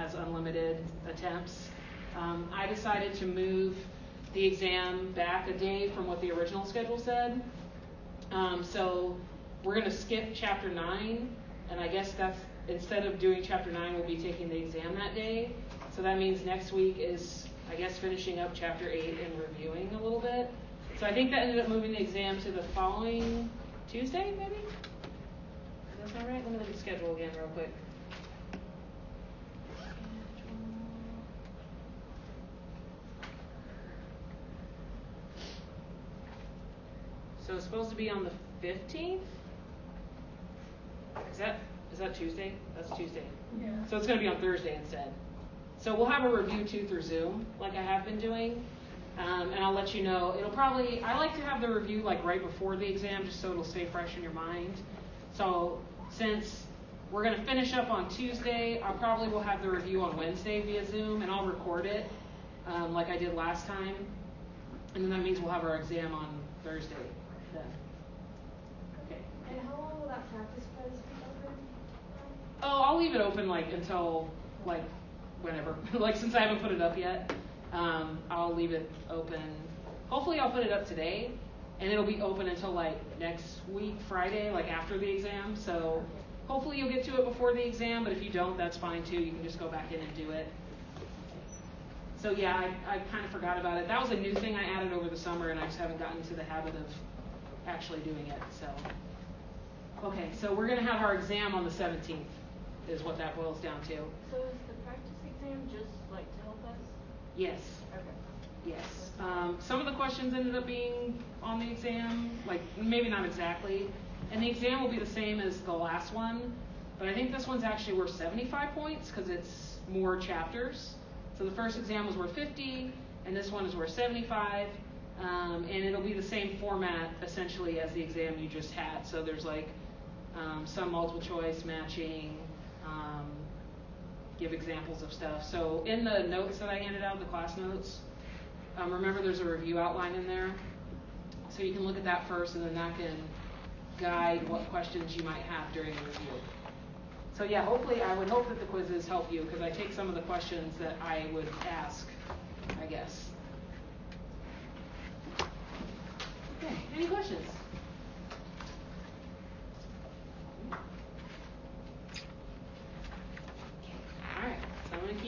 has unlimited attempts. I decided to move the exam back a day from what the original schedule said. So we're going to skip chapter 9, and I guess that's, instead of doing chapter 9, we'll be taking the exam that day. So that means next week is, I guess, finishing up chapter 8 and reviewing a little bit. So I think that ended up moving the exam to the following Tuesday, maybe? Does that sound right? Let me look at the schedule again real quick. So it's supposed to be on the 15th? Is that Tuesday? That's Tuesday. Yeah. So it's going to be on Thursday instead. So we'll have a review too through Zoom, like I have been doing. And I'll let you know. It'll probably, I like to have the review like right before the exam just so it'll stay fresh in your mind. So since we're going to finish up on Tuesday, I probably will have the review on Wednesday via Zoom, and I'll record it like I did last time. And then that means we'll have our exam on Thursday then. Okay. And how long will that practice quiz be open? Oh, I'll leave it open like until like whenever. Like since I haven't put it up yet, I'll leave it open. Hopefully I'll put it up today, and it'll be open until like next week, Friday, like after the exam. So hopefully you'll get to it before the exam, but if you don't, that's fine too. You can just go back in and do it. So yeah, I kind of forgot about it. That was a new thing I added over the summer, and I just haven't gotten into the habit of actually doing it. So, okay, so we're going to have our exam on the 17th is what that boils down to. So is the practice exam just like to help us? Yes. Okay. Yes. Some of the questions ended up being on the exam, like maybe not exactly. And the exam will be the same as the last one, but I think this one's actually worth 75 points because it's more chapters. So the first exam was worth 50, and this one is worth 75. And it'll be the same format essentially as the exam you just had. So there's like some multiple choice, matching, give examples of stuff. So in the notes that I handed out, the class notes, remember there's a review outline in there. So you can look at that first, and then that can guide what questions you might have during the review. So yeah, hopefully I would hope that the quizzes help you because I take some of the questions that I would ask, I guess. Okay, any questions? All right, so I'm going to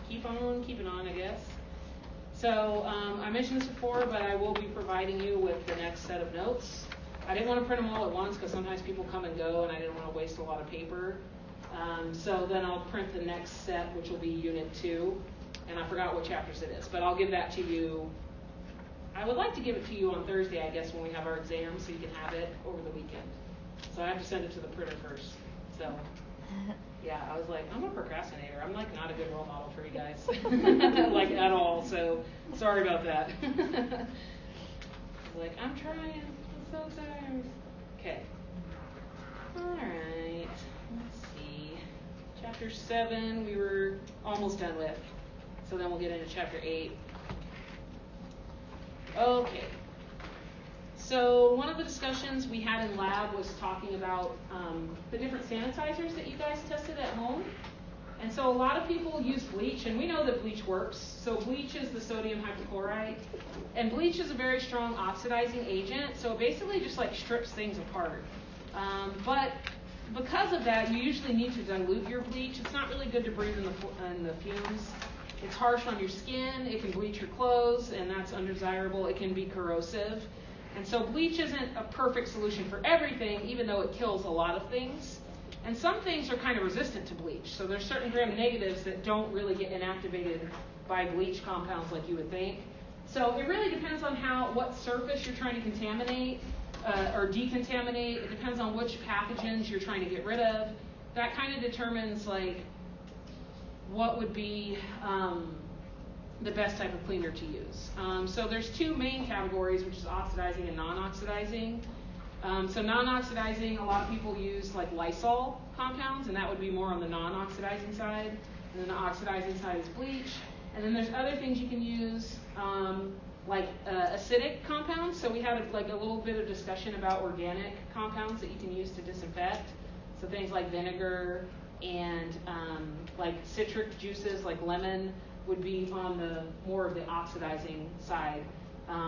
keep on keeping on, I guess. So I mentioned this before, but I will be providing you with the next set of notes. I didn't want to print them all at once because sometimes people come and go, and I didn't want to waste a lot of paper. So then I'll print the next set, which will be Unit 2, and I forgot what chapters it is, but I'll give that to you. I would like to give it to you on Thursday, I guess, when we have our exam, so you can have it over the weekend. So I have to send it to the printer first. So, yeah, I was like, I'm a procrastinator. I'm, like, not a good role model for you guys, like, at all. So, sorry about that. I was like, I'm trying. I'm so tired. Okay. All right. Let's see. Chapter 7 we were almost done with. So then we'll get into chapter 8. Okay. So one of the discussions we had in lab was talking about the different sanitizers that you guys tested at home. And so a lot of people use bleach, and we know that bleach works. So bleach is the sodium hypochlorite. And bleach is a very strong oxidizing agent, so it basically just like strips things apart. But because of that, you usually need to dilute your bleach. It's not really good to breathe in the fumes. It's harsh on your skin. It can bleach your clothes, and that's undesirable. It can be corrosive. And so bleach isn't a perfect solution for everything, even though it kills a lot of things. And some things are kind of resistant to bleach. So there's certain gram-negatives that don't really get inactivated by bleach compounds like you would think. So it really depends on what surface you're trying to contaminate or decontaminate. It depends on which pathogens you're trying to get rid of. That kind of determines like what would be the best type of cleaner to use. So there's two main categories, which is oxidizing and non-oxidizing. So non-oxidizing, a lot of people use like Lysol compounds, and that would be more on the non-oxidizing side. And then the oxidizing side is bleach. And then there's other things you can use, like acidic compounds. So we had a little bit of discussion about organic compounds that you can use to disinfect. So things like vinegar, and like citric juices like lemon would be on the more of the oxidizing side.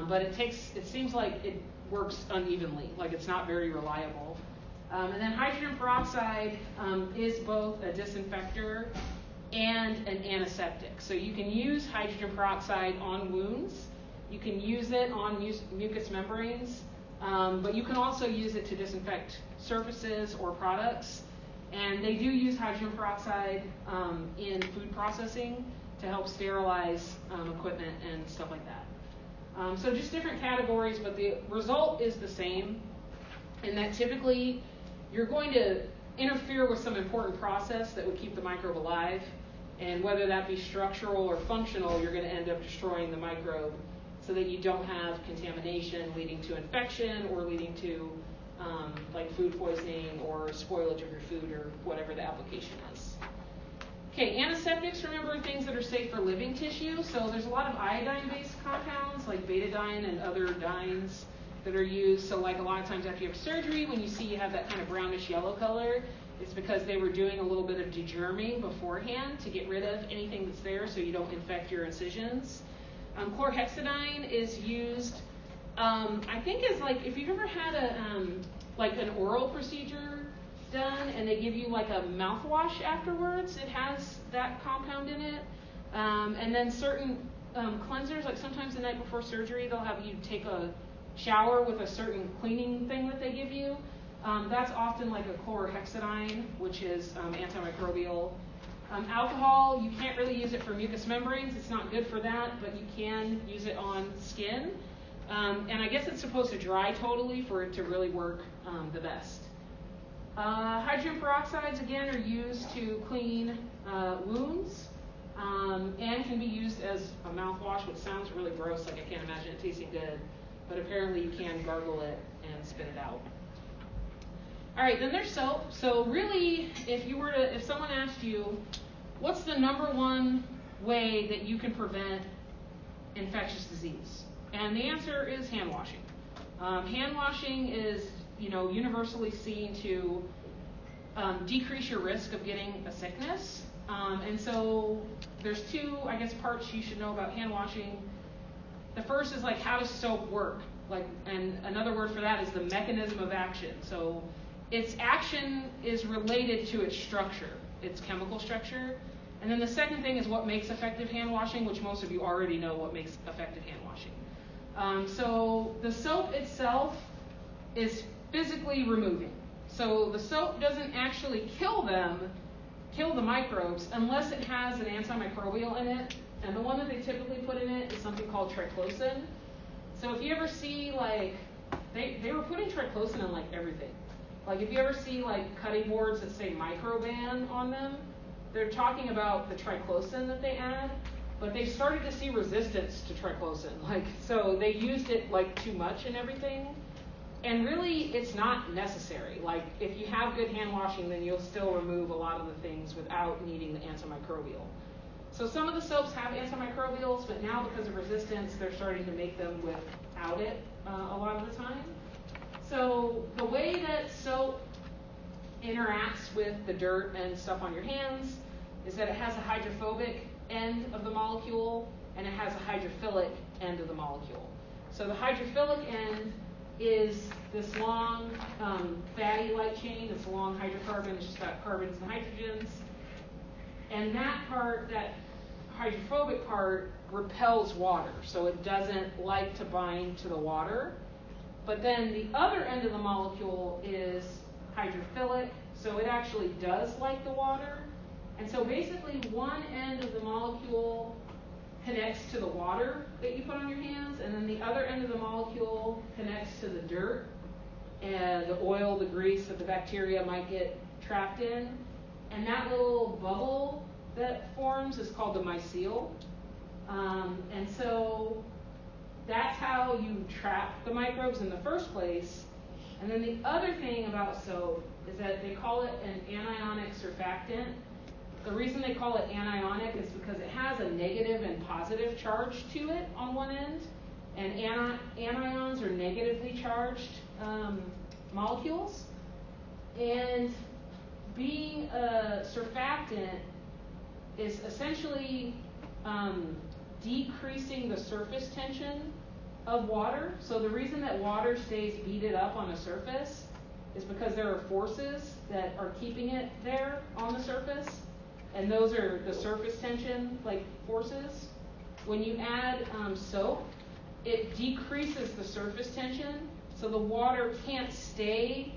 But it seems like it works unevenly, like it's not very reliable. And then hydrogen peroxide is both a disinfector and an antiseptic. So you can use hydrogen peroxide on wounds. You can use it on mucous membranes, but you can also use it to disinfect surfaces or products. And they do use hydrogen peroxide in food processing to help sterilize equipment and stuff like that. So just different categories, but the result is the same, in that typically you're going to interfere with some important process that would keep the microbe alive, and whether that be structural or functional, you're going to end up destroying the microbe so that you don't have contamination leading to infection or leading to like food poisoning or spoilage of your food or whatever the application is. Okay, antiseptics, remember, things that are safe for living tissue. So there's a lot of iodine-based compounds like betadine and other dynes that are used. So like a lot of times after you have surgery, when you see you have that kind of brownish yellow color, it's because they were doing a little bit of degerming beforehand to get rid of anything that's there so you don't infect your incisions. Chlorhexidine is used, I think, is like if you've ever had like an oral procedure done and they give you like a mouthwash afterwards, it has that compound in it. And then certain cleansers, like sometimes the night before surgery, they'll have you take a shower with a certain cleaning thing that they give you. That's often like a chlorhexidine, which is antimicrobial. Alcohol, you can't really use it for mucous membranes. It's not good for that, but you can use it on skin. And I guess it's supposed to dry totally for it to really work the best. Hydrogen peroxides, again, are used to clean wounds and can be used as a mouthwash, which sounds really gross, like I can't imagine it tasting good. But apparently you can gargle it and spit it out. All right, then there's soap. So really, if someone asked you, what's the number one way that you can prevent infectious disease? And the answer is hand washing. Hand washing is, universally seen to decrease your risk of getting a sickness. And so there's two, parts you should know about hand washing. The first is like, how does soap work? And another word for that is the mechanism of action. So its action is related to its structure, its chemical structure. And then the second thing is what makes effective hand washing, which most of you already know what makes effective hand washing. So the soap itself is physically removing. So the soap doesn't actually kill the microbes, unless it has an antimicrobial in it. And the one that they typically put in it is something called triclosan. So if you ever see, they were putting triclosan in, everything. If you ever see, cutting boards that say Microban on them, they're talking about the triclosan that they add, but they started to see resistance to triclosan. So they used it, too much and everything. And really, it's not necessary. If you have good hand washing, then you'll still remove a lot of the things without needing the antimicrobial. So some of the soaps have antimicrobials, but now because of resistance, they're starting to make them without it a lot of the time. So the way that soap interacts with the dirt and stuff on your hands is that it has a hydrophobic end of the molecule and it has a hydrophilic end of the molecule. So the hydrophilic end is this long fatty light chain. It's a long hydrocarbon. It's just got carbons and hydrogens. And that hydrophobic part repels water, so it doesn't like to bind to the water. But then the other end of the molecule is hydrophilic, so it actually does like the water. And so basically one end of the molecule connects to the water that you put on your hands, and then the other end of the molecule connects to the dirt and the oil, the grease that the bacteria might get trapped in. And that little bubble that forms is called the mycel. And so that's how you trap the microbes in the first place. And then the other thing about soap is that they call it an anionic surfactant. The reason they call it anionic is because it has a negative and positive charge to it on one end. And anions are negatively charged molecules. And being a surfactant is essentially decreasing the surface tension of water. So the reason that water stays beaded up on a surface is because there are forces that are keeping it there on the surface, and those are the surface tension like forces. When you add soap, it decreases the surface tension, so the water can't stay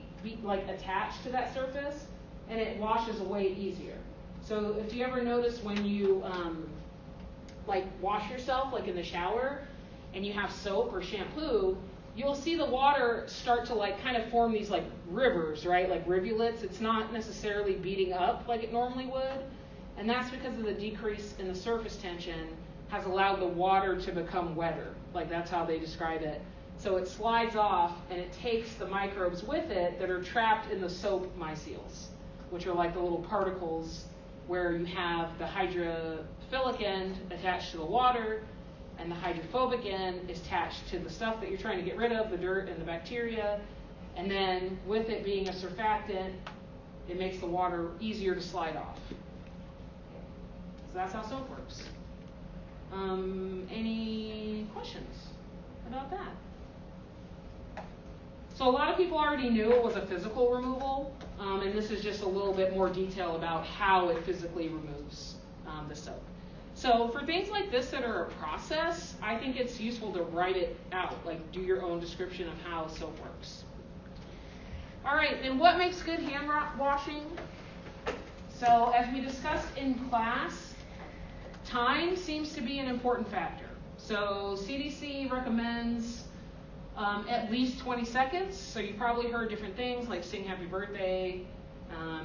attached to that surface, and it washes away easier. So if you ever notice when you wash yourself, like in the shower, and you have soap or shampoo, you'll see the water start to kind of form these rivers, right? Like rivulets. It's not necessarily beating up like it normally would. And that's because of the decrease in the surface tension has allowed the water to become wetter. Like that's how they describe it. So it slides off and it takes the microbes with it that are trapped in the soap mycels, which are like the little particles where you have the hydrophilic end attached to the water, and the hydrophobic end is attached to the stuff that you're trying to get rid of, the dirt and the bacteria. And then with it being a surfactant, it makes the water easier to slide off. So that's how soap works. Any questions about that? So a lot of people already knew it was a physical removal, and this is just a little bit more detail about how it physically removes the soap. So for things like this that are a process, I think it's useful to write it out, do your own description of how soap works. All right, and what makes good hand washing? So as we discussed in class, time seems to be an important factor. So CDC recommends at least 20 seconds. So you probably heard different things like sing happy birthday,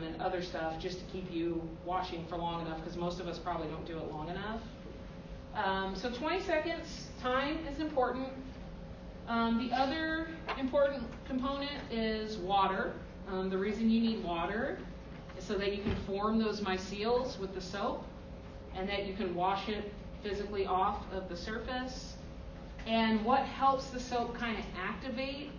and other stuff just to keep you washing for long enough, because most of us probably don't do it long enough. So 20 seconds, time is important. The other important component is water. The reason you need water is so that you can form those mycels with the soap, and that you can wash it physically off of the surface. And what helps the soap kind of activate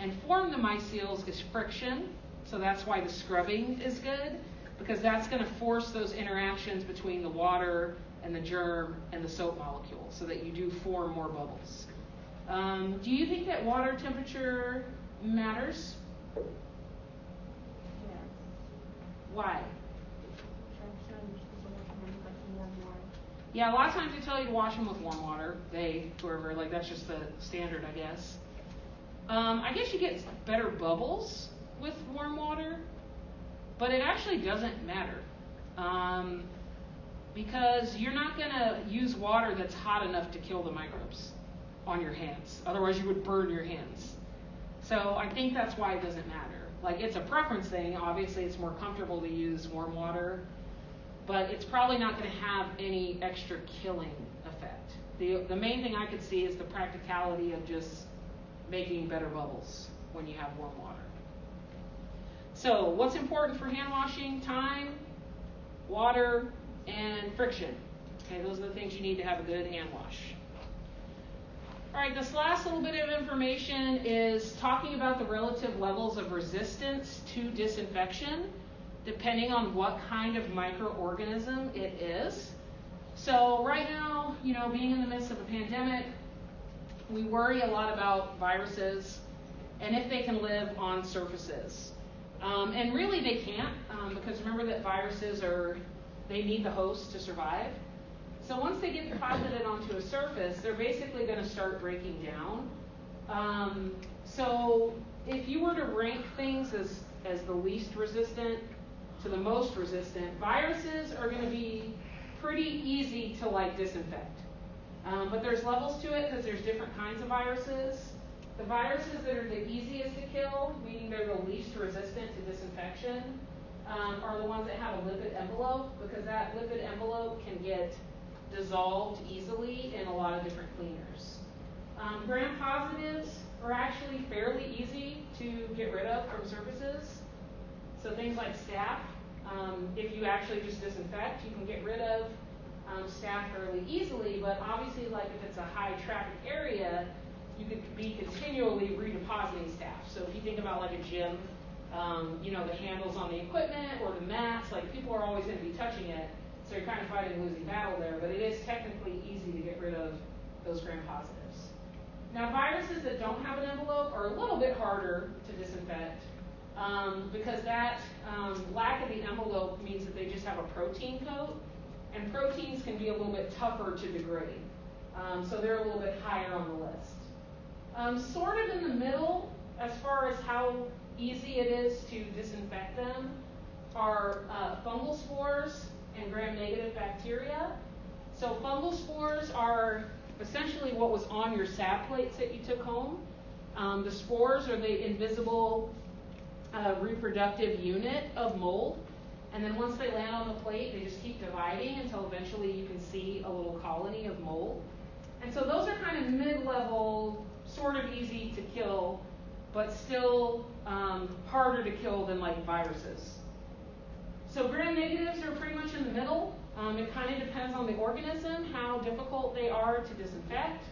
and form the mycels is friction. So that's why the scrubbing is good, because that's going to force those interactions between the water and the germ and the soap molecule so that you do form more bubbles. Do you think that water temperature matters? Yes. Why? Warm water. Yeah, a lot of times they tell you to wash them with warm water. Whoever, that's just the standard, I guess. I guess you get better bubbles with warm water, but it actually doesn't matter, because you're not going to use water that's hot enough to kill the microbes on your hands. Otherwise, you would burn your hands. So I think that's why it doesn't matter. It's a preference thing. Obviously, it's more comfortable to use warm water, but it's probably not going to have any extra killing effect. The main thing I could see is the practicality of just making better bubbles when you have warm water. So what's important for hand washing? Time, water, and friction. Okay, those are the things you need to have a good hand wash. All right, this last little bit of information is talking about the relative levels of resistance to disinfection, depending on what kind of microorganism it is. So right now, being in the midst of a pandemic, we worry a lot about viruses and if they can live on surfaces. And really they can't, because remember that viruses they need the host to survive. So once they get deposited onto a surface, they're basically going to start breaking down. So if you were to rank things as the least resistant to the most resistant, viruses are going to be pretty easy to disinfect. But there's levels to it because there's different kinds of viruses. The viruses that are the easiest to kill, meaning they're the least resistant to disinfection, are the ones that have a lipid envelope, because that lipid envelope can get dissolved easily in a lot of different cleaners. Gram positives are actually fairly easy to get rid of from surfaces. So things like staph, if you actually just disinfect, you can get rid of staph fairly easily, but obviously if it's a high traffic area, you could be continually redepositing staph. So if you think about a gym, the handles on the equipment or the mats, like people are always going to be touching it, so you're kind of fighting a losing battle there, but it is technically easy to get rid of those gram-positives. Now, viruses that don't have an envelope are a little bit harder to disinfect because that lack of the envelope means that they just have a protein coat, and proteins can be a little bit tougher to degrade. So they're a little bit higher on the list. Sort of in the middle, as far as how easy it is to disinfect them, are fungal spores and gram-negative bacteria. So fungal spores are essentially what was on your SAB plates that you took home. The spores are the invisible reproductive unit of mold. And then once they land on the plate, they just keep dividing until eventually you can see a little colony of mold. And so those are kind of mid-level, sort of easy to kill, but still harder to kill than like viruses. So gram-negatives are pretty much in the middle. It kind of depends on the organism, how difficult they are to disinfect.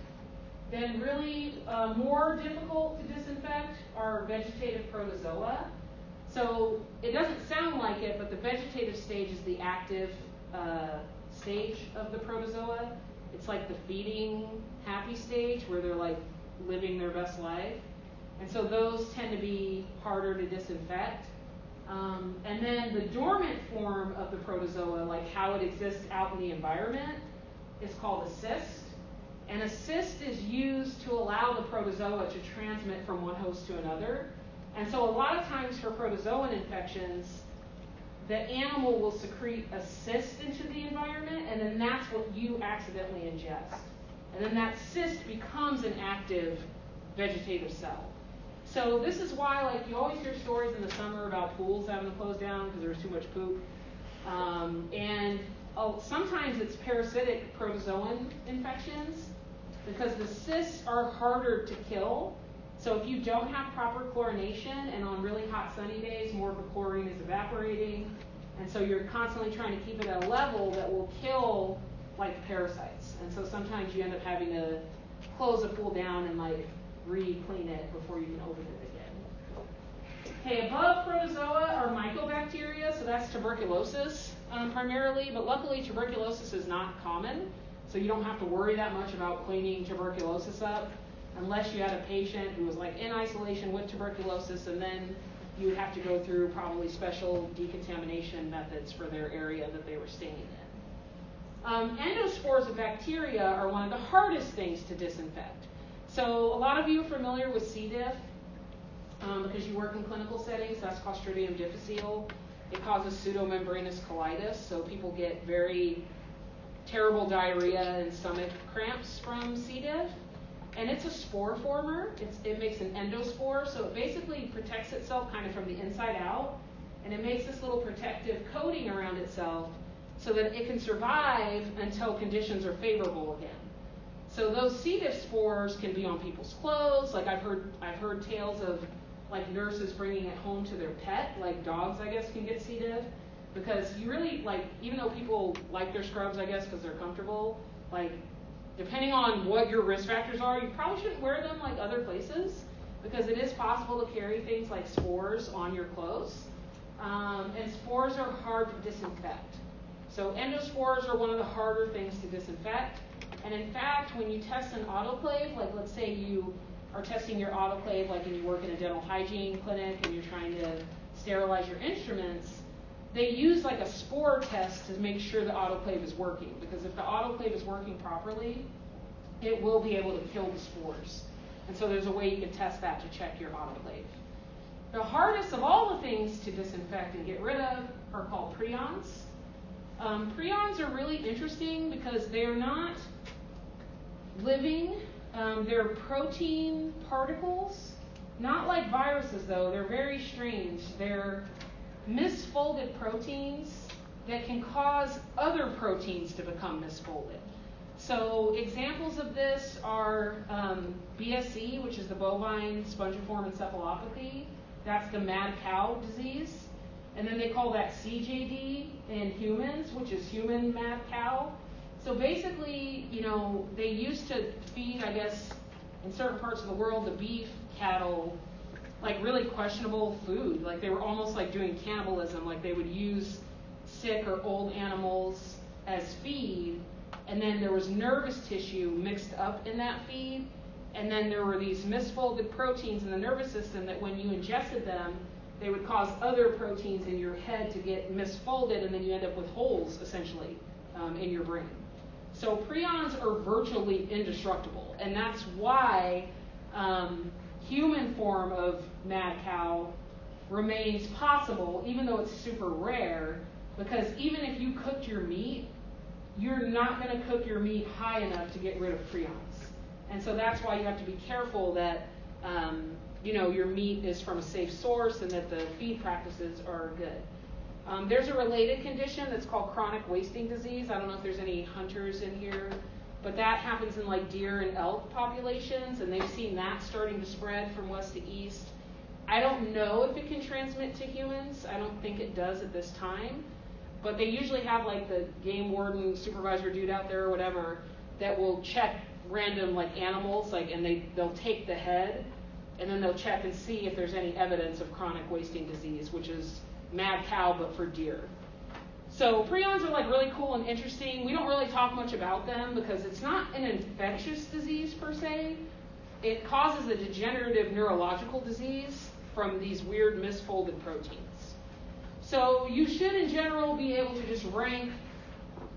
Then really more difficult to disinfect are vegetative protozoa. So it doesn't sound like it, but the vegetative stage is the active stage of the protozoa. It's like the feeding happy stage where they're like living their best life. And so those tend to be harder to disinfect. And then the dormant form of the protozoa, like how it exists out in the environment, is called a cyst. And a cyst is used to allow the protozoa to transmit from one host to another. And so a lot of times for protozoan infections, the animal will secrete a cyst into the environment, and then that's what you accidentally ingest. And then that cyst becomes an active vegetative cell. So this is why, like, you always hear stories in the summer about pools having to close down because there's too much poop. Sometimes it's parasitic protozoan infections because the cysts are harder to kill. So if you don't have proper chlorination, and on really hot sunny days, more of the chlorine is evaporating, and so you're constantly trying to keep it at a level that will kill like parasites. And so sometimes you end up having to close a pool down and like re-clean it before you can open it again. Okay, above protozoa are mycobacteria, so that's tuberculosis primarily, but luckily tuberculosis is not common, so you don't have to worry that much about cleaning tuberculosis up unless you had a patient who was like in isolation with tuberculosis, and then you would have to go through probably special decontamination methods for their area that they were staying in. Endospores of bacteria are one of the hardest things to disinfect. So a lot of you are familiar with C. diff because you work in clinical settings. That's Clostridium difficile. It causes pseudomembranous colitis, so people get very terrible diarrhea and stomach cramps from C. diff. And it's a spore former. It makes an endospore, so it basically protects itself kind of from the inside out, and it makes this little protective coating around itself so that it can survive until conditions are favorable again. So those C. diff spores can be on people's clothes. Like I've heard tales of like nurses bringing it home to their pet, like dogs, I guess, can get C. diff, because you really, like, even though people like their scrubs, I guess, because they're comfortable, like, depending on what your risk factors are, you probably shouldn't wear them like other places because it is possible to carry things like spores on your clothes. And spores are hard to disinfect. So endospores are one of the harder things to disinfect. And in fact, when you test an autoclave, like let's say you are testing your autoclave like and you work in a dental hygiene clinic and you're trying to sterilize your instruments, they use like a spore test to make sure the autoclave is working, because if the autoclave is working properly, it will be able to kill the spores. And so there's a way you can test that to check your autoclave. The hardest of all the things to disinfect and get rid of are called prions. Prions are really interesting because they're not living. They're protein particles, not like viruses though. They're very strange. They're misfolded proteins that can cause other proteins to become misfolded. So examples of this are BSE, which is the bovine spongiform encephalopathy. That's the mad cow disease. And then they call that CJD in humans, which is human mad cow. So basically, you know, they used to feed, I guess, in certain parts of the world, the beef cattle like really questionable food. Like they were almost like doing cannibalism. Like they would use sick or old animals as feed, and then there was nervous tissue mixed up in that feed, and then there were these misfolded proteins in the nervous system that when you ingested them, they would cause other proteins in your head to get misfolded, and then you end up with holes, essentially, in your brain. So prions are virtually indestructible, and that's why human form of mad cow remains possible, even though it's super rare, because even if you cooked your meat, you're not going to cook your meat high enough to get rid of prions. And so that's why you have to be careful that your meat is from a safe source and that the feed practices are good. There's a related condition that's called chronic wasting disease. I don't know if there's any hunters in here, but that happens in like deer and elk populations, and they've seen that starting to spread from west to east. I don't know if it can transmit to humans. I don't think it does at this time, but they usually have like the game warden supervisor dude out there or whatever that will check random like animals, like, and they'll take the head, and then they'll check and see if there's any evidence of chronic wasting disease, which is mad cow but for deer. So prions are like really cool and interesting. We don't really talk much about them because it's not an infectious disease per se. It causes a degenerative neurological disease from these weird misfolded proteins. So you should in general be able to just rank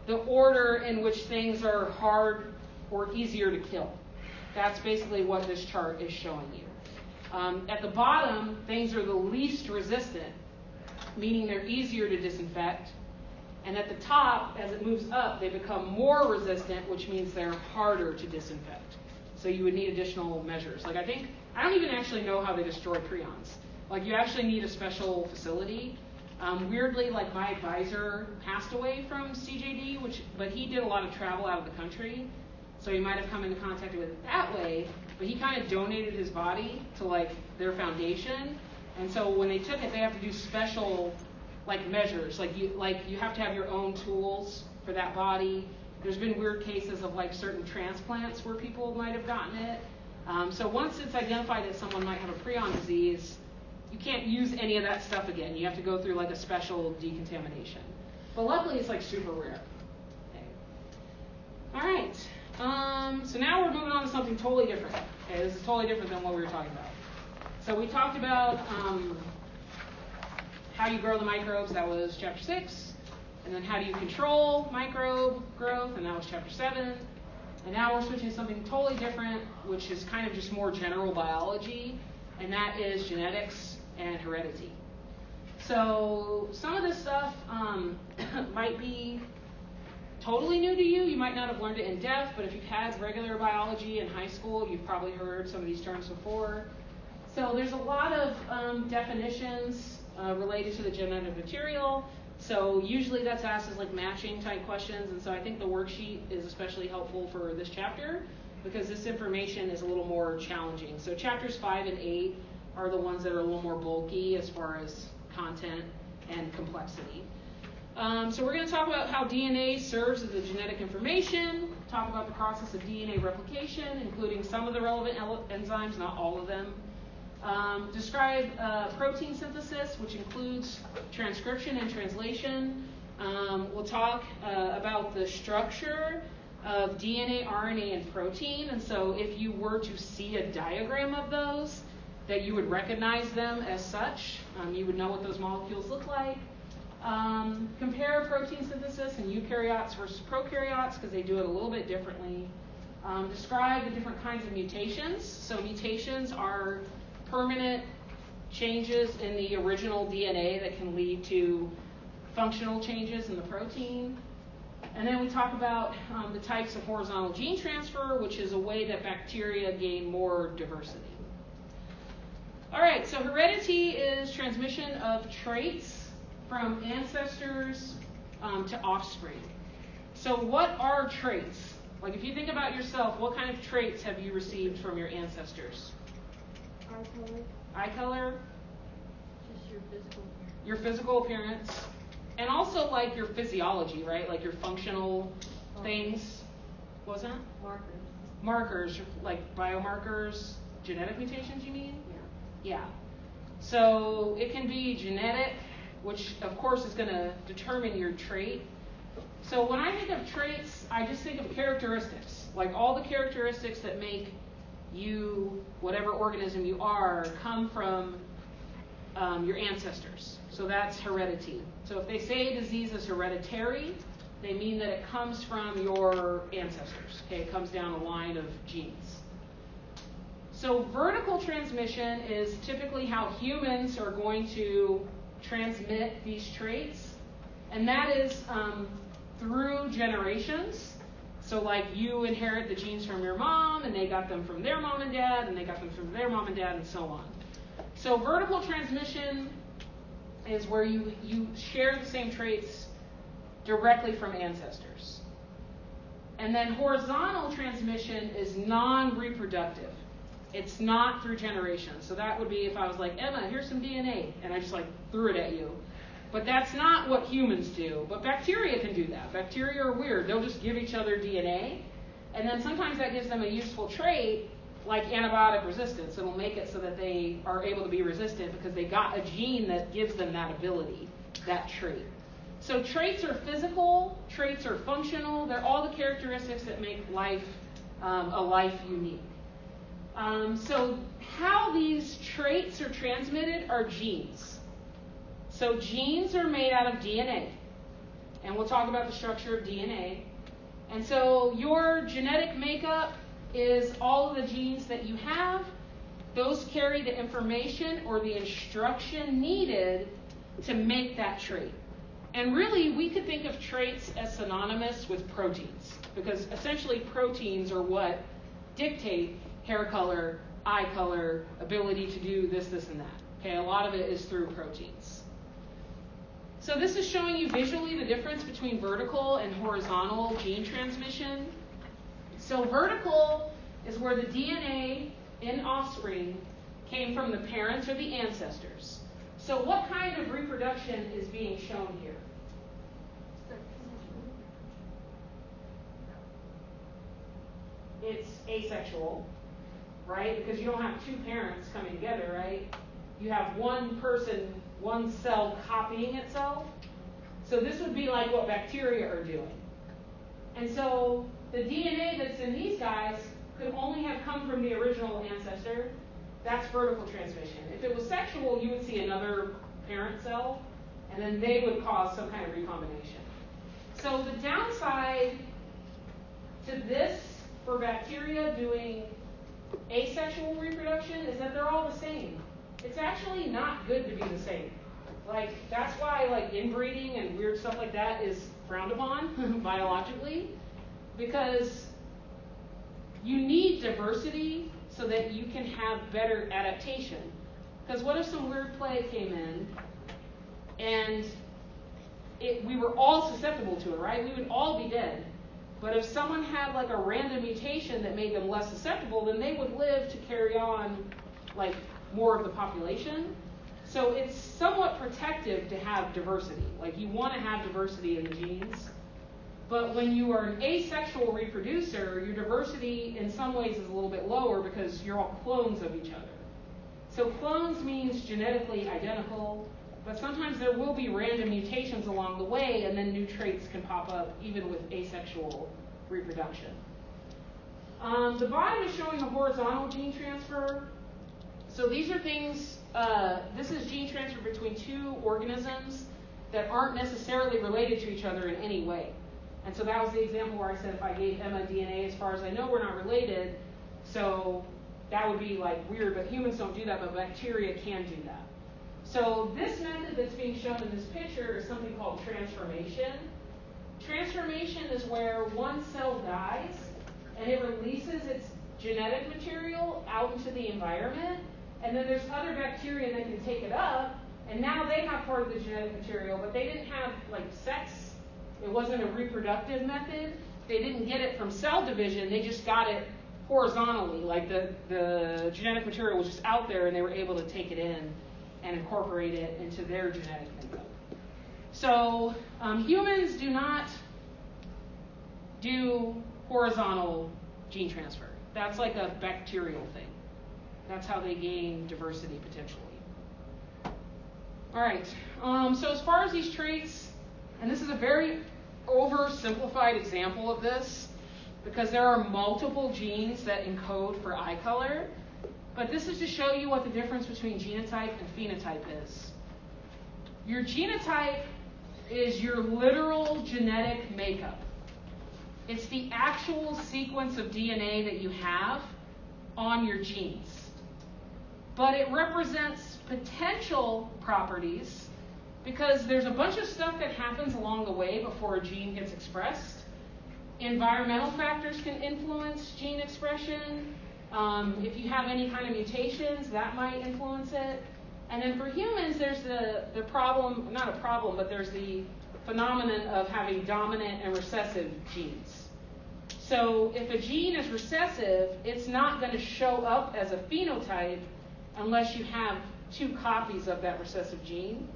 the order in which things are hard or easier to kill. That's basically what this chart is showing you. At the bottom, things are the least resistant, meaning they're easier to disinfect. And at the top, as it moves up, they become more resistant, which means they're harder to disinfect. So you would need additional measures. Like I don't even actually know how they destroy prions. Like you actually need a special facility. Weirdly, like my advisor passed away from CJD, but he did a lot of travel out of the country. So he might have come into contact with it that way, but he kind of donated his body to like their foundation. And so when they took it, they have to do special like measures. Like you have to have your own tools for that body. There's been weird cases of like certain transplants where people might have gotten it. So once it's identified that someone might have a prion disease, you can't use any of that stuff again. You have to go through like a special decontamination. But luckily it's like super rare. Okay. All right. So now we're moving on to something totally different. Okay, this is totally different than what we were talking about. So we talked about how you grow the microbes. That was chapter 6. And then how do you control microbe growth, and that was chapter 7. And now we're switching to something totally different, which is kind of just more general biology, and that is genetics and heredity. So some of this stuff might be totally new to you. You might not have learned it in depth, but if you've had regular biology in high school, you've probably heard some of these terms before. So there's a lot of definitions related to the genetic material. So usually that's asked as like matching type questions, and so I think the worksheet is especially helpful for this chapter because this information is a little more challenging. So chapters 5 and 8 are the ones that are a little more bulky as far as content and complexity. So we're going to talk about how DNA serves as the genetic information, talk about the process of DNA replication, including some of the relevant enzymes, not all of them. Describe protein synthesis, which includes transcription and translation. We'll talk about the structure of DNA, RNA, and protein. And so if you were to see a diagram of those, that you would recognize them as such. You would know what those molecules look like. Compare protein synthesis in eukaryotes versus prokaryotes because they do it a little bit differently. Describe the different kinds of mutations. So mutations are permanent changes in the original DNA that can lead to functional changes in the protein. And then we talk about the types of horizontal gene transfer, which is a way that bacteria gain more diversity. All right, so heredity is transmission of traits from ancestors to offspring. So what are traits? Like if you think about yourself, what kind of traits have you received from your ancestors? Eye color. Eye color? Just your physical appearance. Your physical appearance. And also like your physiology, right? Like your functional things. What was that? Markers. Markers, like biomarkers, genetic mutations you mean? Yeah. Yeah. So it can be genetic, which of course is going to determine your trait. So when I think of traits, I just think of characteristics, like all the characteristics that make you, whatever organism you are, come from your ancestors. So that's heredity. So if they say a disease is hereditary, they mean that it comes from your ancestors. Okay, it comes down a line of genes. So vertical transmission is typically how humans are going to transmit these traits, and that is through generations. So like you inherit the genes from your mom, and they got them from their mom and dad, and they got them from their mom and dad, and so on. So vertical transmission is where you share the same traits directly from ancestors. And then horizontal transmission is non-reproductive. It's not through generations. So that would be if I was like, Emma, here's some DNA, and I just like threw it at you. But that's not what humans do. But bacteria can do that. Bacteria are weird. They'll just give each other DNA, and then sometimes that gives them a useful trait like antibiotic resistance. It'll make it so that they are able to be resistant because they got a gene that gives them that ability, that trait. So traits are physical, traits are functional. They're all the characteristics that make life a life unique. So how these traits are transmitted are genes. So genes are made out of DNA. And we'll talk about the structure of DNA. And so your genetic makeup is all of the genes that you have. Those carry the information or the instruction needed to make that trait. And really, we could think of traits as synonymous with proteins, because essentially proteins are what dictate hair color, eye color, ability to do this, this, and that. Okay, a lot of it is through proteins. So this is showing you visually the difference between vertical and horizontal gene transmission. So vertical is where the DNA in offspring came from the parents or the ancestors. So what kind of reproduction is being shown here? It's asexual, right? Because you don't have two parents coming together, right? You have one person, one cell copying itself. So this would be like what bacteria are doing. And so the DNA that's in these guys could only have come from the original ancestor. That's vertical transmission. If it was sexual, you would see another parent cell, and then they would cause some kind of recombination. So the downside to this for bacteria doing asexual reproduction is that they're all the same. It's actually not good to be the same. Like, that's why like inbreeding and weird stuff like that is frowned upon biologically, because you need diversity so that you can have better adaptation. Because what if some weird plague came in and we were all susceptible to it, right? We would all be dead. But if someone had like a random mutation that made them less susceptible, then they would live to carry on like more of the population. So it's somewhat protective to have diversity. Like you want to have diversity in the genes. But when you are an asexual reproducer, your diversity in some ways is a little bit lower because you're all clones of each other. So clones means genetically identical, but sometimes there will be random mutations along the way, and then new traits can pop up even with asexual reproduction. The bottom is showing a horizontal gene transfer. So these are things, this is gene transfer between two organisms that aren't necessarily related to each other in any way. And so that was the example where I said if I gave Emma DNA, as far as I know, we're not related. So that would be like weird, but humans don't do that, but bacteria can do that. So this method that's being shown in this picture is something called transformation. Transformation is where one cell dies and it releases its genetic material out into the environment, and then there's other bacteria that can take it up, and now they have part of the genetic material, but they didn't have like sex. It wasn't a reproductive method. They didn't get it from cell division. They just got it horizontally. Like the genetic material was just out there, and they were able to take it in and incorporate it into their genetic makeup. So humans do not do horizontal gene transfer. That's like a bacterial thing. That's how they gain diversity potentially. All right. So as far as these traits, and this is a very oversimplified example of this, because there are multiple genes that encode for eye color, but this is to show you what the difference between genotype and phenotype is. Your genotype is your literal genetic makeup. It's the actual sequence of DNA that you have on your genes. But it represents potential properties because there's a bunch of stuff that happens along the way before a gene gets expressed. Environmental factors can influence gene expression. If you have any kind of mutations, that might influence it. And then for humans, there's the problem, not a problem, but there's the phenomenon of having dominant and recessive genes. So if a gene is recessive, it's not going to show up as a phenotype unless you have 2 copies of that recessive gene.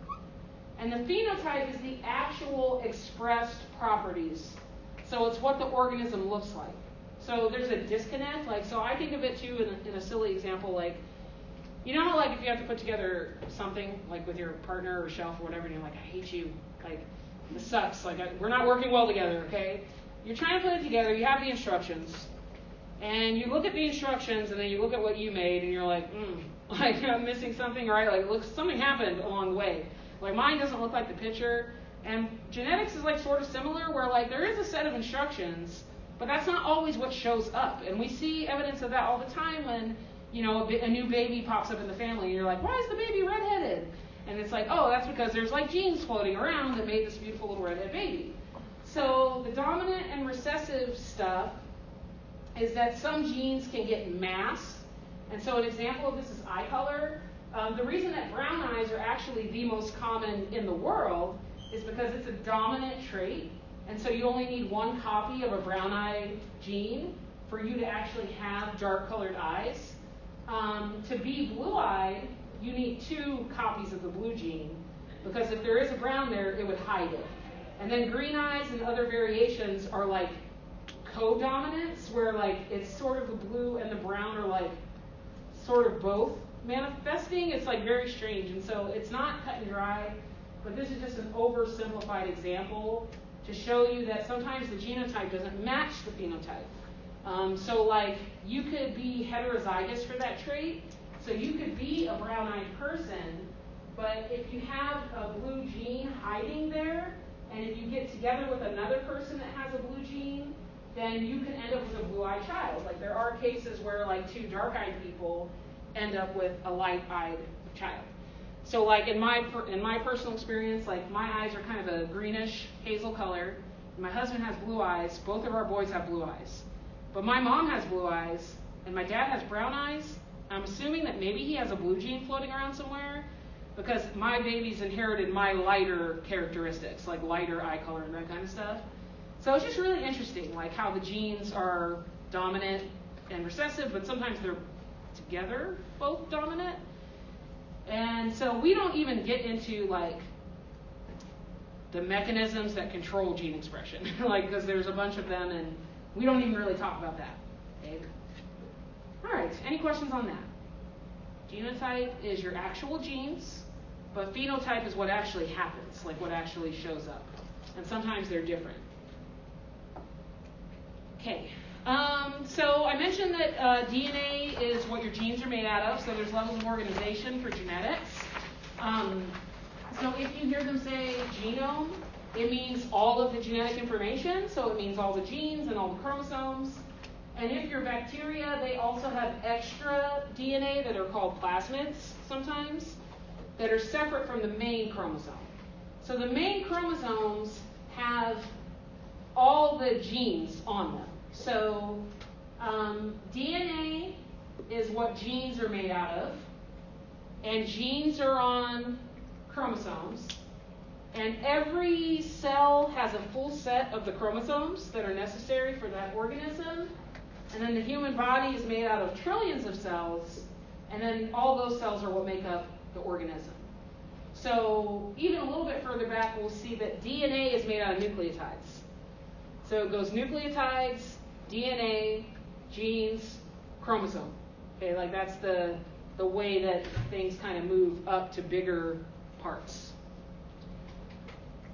And the phenotype is the actual expressed properties. So it's what the organism looks like. So there's a disconnect. Like, so I think of it too in a silly example, like, you know how like if you have to put together something like with your partner or shelf or whatever, and you're like, I hate you, like this sucks, like we're not working well together, okay? You're trying to put it together, you have the instructions, and you look at the instructions, and then you look at what you made, and you're like, like I'm missing something, right? Like looks, something happened along the way. Like mine doesn't look like the picture, and genetics is like sort of similar, where like there is a set of instructions, but that's not always what shows up, and we see evidence of that all the time when, you know, a new baby pops up in the family, and you're like, why is the baby redheaded? And it's like, oh, that's because there's like genes floating around that made this beautiful little redhead baby. So the dominant and recessive stuff is that some genes can get masked. And so an example of this is eye color. The reason that brown eyes are actually the most common in the world is because it's a dominant trait. And so you only need 1 copy of a brown eye gene for you to actually have dark colored eyes. To be blue-eyed, you need 2 copies of the blue gene, because if there is a brown there, it would hide it. And then green eyes and other variations are like co-dominants, where like it's sort of the blue and the brown are like sort of both manifesting. It's like very strange, and so it's not cut and dry, but this is just an oversimplified example to show you that sometimes the genotype doesn't match the phenotype. So like you could be heterozygous for that trait, so you could be a brown-eyed person, but if you have a blue gene hiding there, and if you get together with another person that has a blue gene, then you can end up with a blue-eyed child. Like there are cases where like 2 dark-eyed people end up with a light-eyed child. So like in my personal experience, like my eyes are kind of a greenish hazel color. My husband has blue eyes. Both of our boys have blue eyes. But my mom has blue eyes, and my dad has brown eyes. I'm assuming that maybe he has a blue gene floating around somewhere, because my baby's inherited my lighter characteristics, like lighter eye color and that kind of stuff. So it's just really interesting, like how the genes are dominant and recessive, but sometimes they're together, both dominant. And so we don't even get into like the mechanisms that control gene expression, like because there's a bunch of them, and we don't even really talk about that. Okay? All right, any questions on that? Genotype is your actual genes, but phenotype is what actually happens, like what actually shows up. And sometimes they're different. Okay, so I mentioned that DNA is what your genes are made out of, so there's levels of organization for genetics. So if you hear them say genome, it means all of the genetic information, so it means all the genes and all the chromosomes. And if you're bacteria, they also have extra DNA that are called plasmids sometimes, that are separate from the main chromosome. So the main chromosomes have all the genes on them. So DNA is what genes are made out of, and genes are on chromosomes. And every cell has a full set of the chromosomes that are necessary for that organism. And then the human body is made out of trillions of cells, and then all those cells are what make up the organism. So even a little bit further back, we'll see that DNA is made out of nucleotides. So it goes nucleotides, DNA, genes, chromosome. Okay, like that's the way that things kind of move up to bigger parts.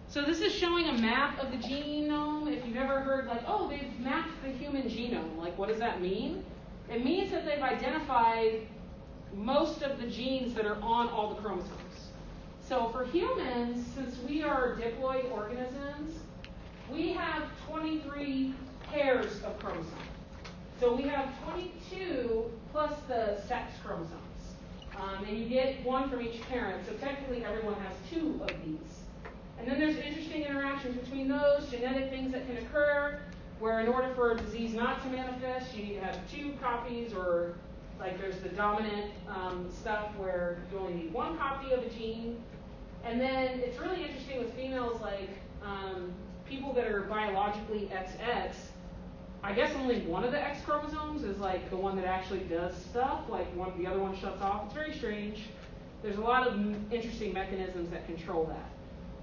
So this is showing a map of the genome. If you've ever heard like, oh, they've mapped the human genome, like what does that mean? It means that they've identified most of the genes that are on all the chromosomes. So for humans, since we are diploid organisms, we have 23 pairs of chromosomes. So we have 22 plus the sex chromosomes. And you get one from each parent, so technically everyone has 2 of these. And then there's interesting interactions between those, genetic things that can occur, where in order for a disease not to manifest, you need to have 2 copies, or like there's the dominant stuff where you only need 1 copy of a gene. And then it's really interesting with females, like people that are biologically XX, I guess only one of the X chromosomes is like the one that actually does stuff, like the other one shuts off. It's very strange. There's a lot of interesting mechanisms that control that.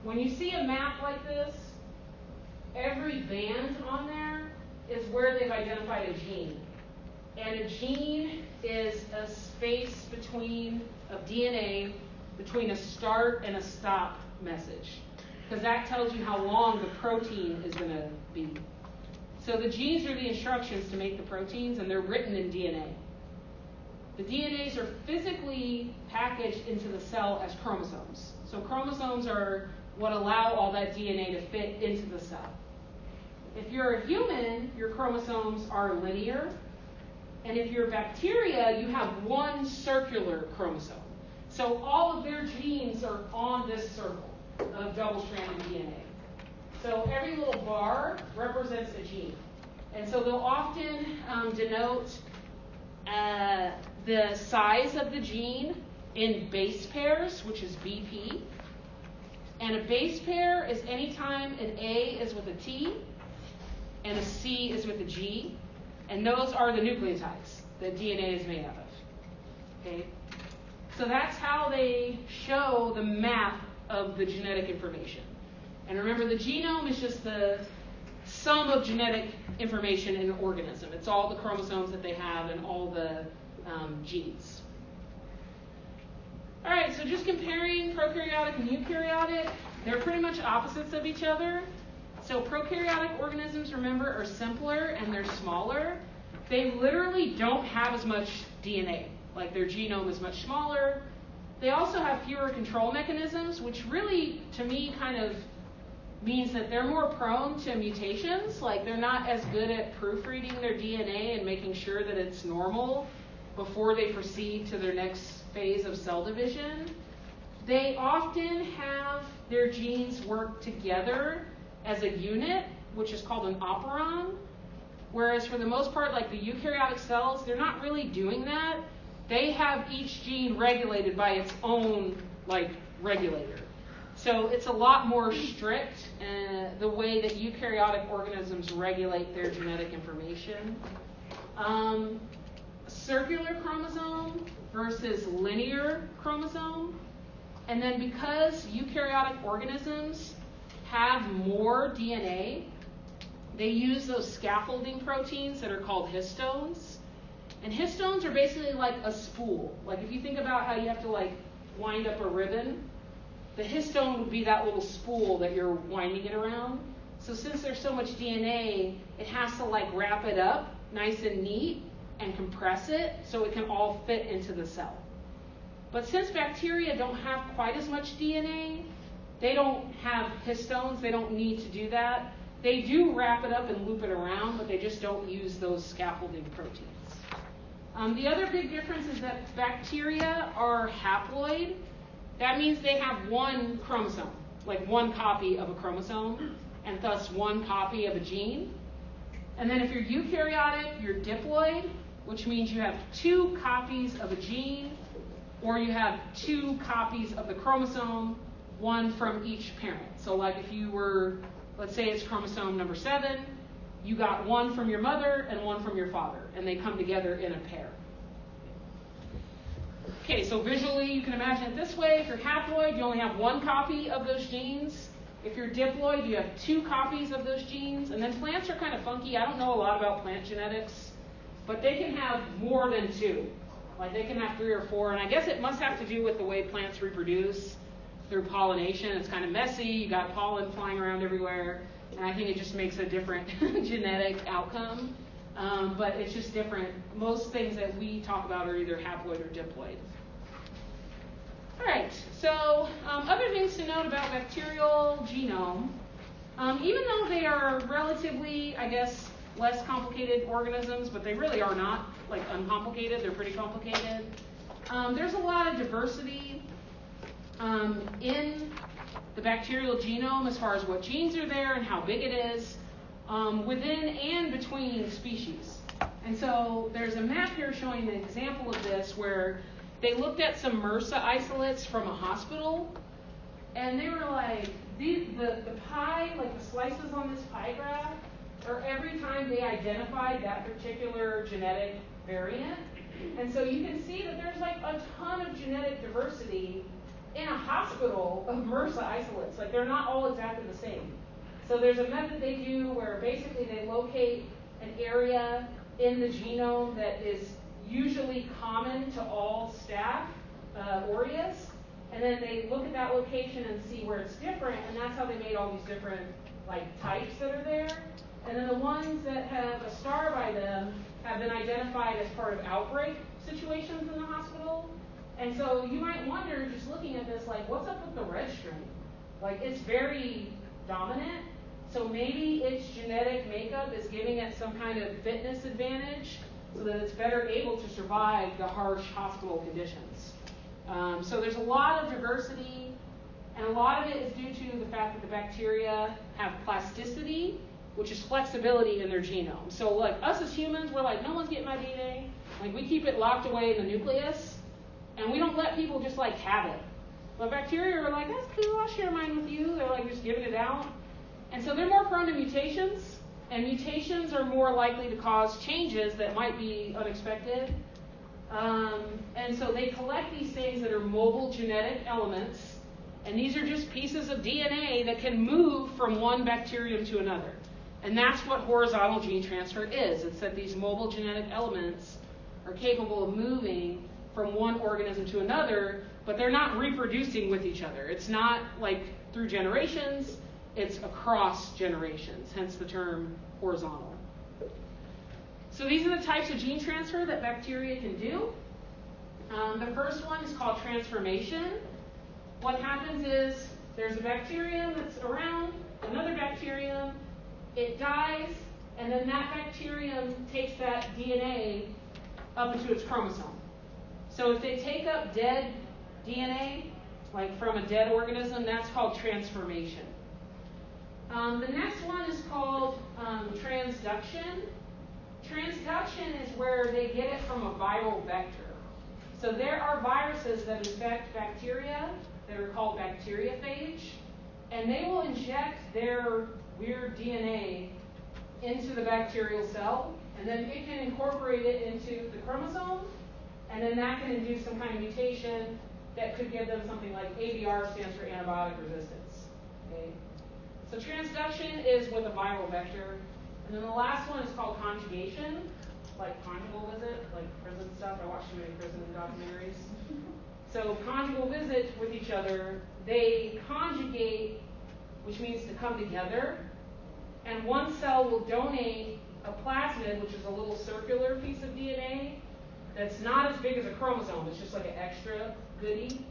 When you see a map like this, every band on there is where they've identified a gene. And a gene is a space of DNA between a start and a stop message, because that tells you how long the protein is going to be. So the genes are the instructions to make the proteins, and they're written in DNA. The DNAs are physically packaged into the cell as chromosomes. So chromosomes are what allow all that DNA to fit into the cell. If you're a human, your chromosomes are linear. And if you're bacteria, you have 1 circular chromosome. So all of their genes are on this circle of double-stranded DNA. So every little bar represents a gene. And so they'll often denote the size of the gene in base pairs, which is BP. And a base pair is any time an A is with a T and a C is with a G. And those are the nucleotides that DNA is made out of. Okay? So that's how they show the map of the genetic information. And remember, the genome is just the sum of genetic information in an organism. It's all the chromosomes that they have and all the genes. All right, so just comparing prokaryotic and eukaryotic, they're pretty much opposites of each other. So prokaryotic organisms, remember, are simpler and they're smaller. They literally don't have as much DNA. Like their genome is much smaller. They also have fewer control mechanisms, which really, to me, kind of means that they're more prone to mutations. Like they're not as good at proofreading their DNA and making sure that it's normal before they proceed to their next phase of cell division. They often have their genes work together as a unit, which is called an operon. Whereas for the most part, like the eukaryotic cells, they're not really doing that. They have each gene regulated by its own regulator. So it's a lot more strict the way that eukaryotic organisms regulate their genetic information. Circular chromosome versus linear chromosome. And then because eukaryotic organisms have more DNA, they use those scaffolding proteins that are called histones. And histones are basically like a spool. Like if you think about how you have to wind up a ribbon, the histone would be that little spool that you're winding it around. So since there's so much DNA, it has to wrap it up nice and neat and compress it so it can all fit into the cell. But since bacteria don't have quite as much DNA, they don't have histones, they don't need to do that. They do wrap it up and loop it around, but they just don't use those scaffolding proteins. The other big difference is that bacteria are haploid. That means they have 1 chromosome, like 1 copy of a chromosome, and thus 1 copy of a gene. And then if you're eukaryotic, you're diploid, which means you have 2 copies of a gene, or you have 2 copies of the chromosome, 1 from each parent. So like if you were, let's say it's chromosome number 7, you got 1 from your mother and 1 from your father, and they come together in a pair. Okay, so visually you can imagine it this way. If you're haploid, you only have 1 copy of those genes. If you're diploid, you have 2 copies of those genes. And then plants are kind of funky. I don't know a lot about plant genetics, but they can have more than 2. Like they can have 3 or 4, and I guess it must have to do with the way plants reproduce. through pollination. It's kind of messy. You got pollen flying around everywhere, and I think it just makes a different genetic outcome. But it's just different. Most things that we talk about are either haploid or diploid. All right, so other things to note about bacterial genome. Even though they are relatively, I guess, less complicated organisms, but they really are not like uncomplicated, they're pretty complicated. There's a lot of diversity in the bacterial genome as far as what genes are there and how big it is within and between species. And so there's a map here showing an example of this where they looked at some MRSA isolates from a hospital, and they were like, the pie, like the slices on this pie graph, are every time they identified that particular genetic variant. And so you can see that there's like a ton of genetic diversity in a hospital of MRSA isolates. Like they're not all exactly the same. So there's a method they do where basically they locate an area in the genome that is usually common to all staph aureus, and then they look at that location and see where it's different, and that's how they made all these different like types that are there. And then the ones that have a star by them have been identified as part of outbreak situations in the hospital. And so you might wonder, just looking at this, like, what's up with the red string? Like, it's very dominant, so maybe its genetic makeup is giving it some kind of fitness advantage so that it's better able to survive the harsh hospital conditions. So there's a lot of diversity, and a lot of it is due to the fact that the bacteria have plasticity, which is flexibility in their genome. So like us as humans, we're like, no one's getting my DNA. Like we keep it locked away in the nucleus, and we don't let people just like have it. But bacteria are like, that's cool, I'll share mine with you. They're like just giving it out. And so they're more prone to mutations, and mutations are more likely to cause changes that might be unexpected. And so they collect these things that are mobile genetic elements, and these are just pieces of DNA that can move from one bacterium to another. And that's what horizontal gene transfer is. It's that these mobile genetic elements are capable of moving from one organism to another, but they're not reproducing with each other. It's not like through generations, it's across generations, hence the term horizontal. So these are the types of gene transfer that bacteria can do. The first one is called transformation. What happens is there's a bacterium that's around, another bacterium, it dies, and then that bacterium takes that DNA up into its chromosome. So if they take up dead DNA, like from a dead organism, that's called transformation. The next one is called transduction. Transduction is where they get it from a viral vector. So there are viruses that infect bacteria that are called bacteriophage, and they will inject their weird DNA into the bacterial cell, and then it can incorporate it into the chromosome, and then that can induce some kind of mutation that could give them something like ABR, stands for antibiotic resistance. Okay? So transduction is with a viral vector. And then the last one is called conjugation, like conjugal visit, like prison stuff. I watch too many prison documentaries. So conjugal visit with each other, they conjugate, which means to come together. And one cell will donate a plasmid, which is a little circular piece of DNA that's not as big as a chromosome. It's just like an extra goodie.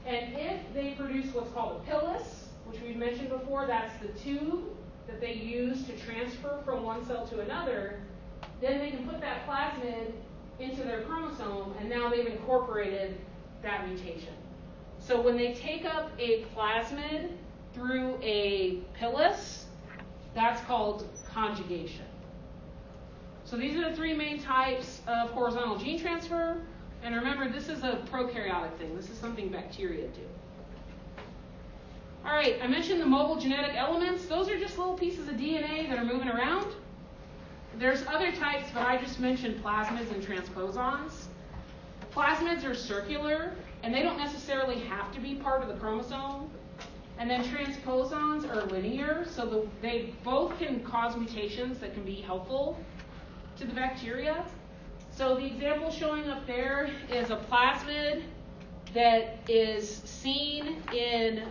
And if they produce what's called a pilus, which we've mentioned before, that's the tube that they use to transfer from one cell to another, then they can put that plasmid into their chromosome, and now they've incorporated that mutation. So when they take up a plasmid through a pilus, that's called conjugation. So these are the three main types of horizontal gene transfer. And remember, this is a prokaryotic thing. This is something bacteria do. All right, I mentioned the mobile genetic elements. Those are just little pieces of DNA that are moving around. There's other types, but I just mentioned plasmids and transposons. Plasmids are circular, and they don't necessarily have to be part of the chromosome. And then transposons are linear, so they both can cause mutations that can be helpful to the bacteria. So the example showing up there is a plasmid that is seen in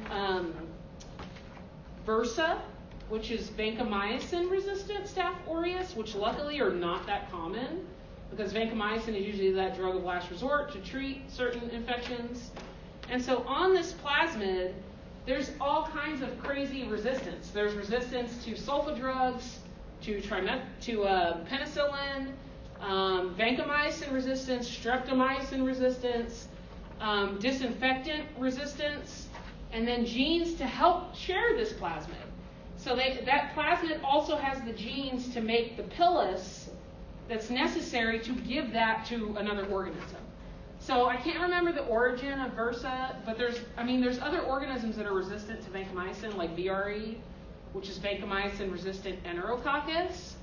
Versa, which is vancomycin-resistant Staph aureus, which luckily are not that common because vancomycin is usually that drug of last resort to treat certain infections. And so on this plasmid, there's all kinds of crazy resistance. There's resistance to sulfa drugs, to penicillin, vancomycin resistance, streptomycin resistance, disinfectant resistance, and then genes to help share this plasmid. So that plasmid also has the genes to make the pilus that's necessary to give that to another organism. So I can't remember the origin of Versa, but there's other organisms that are resistant to vancomycin, like VRE, which is vancomycin-resistant Enterococcus.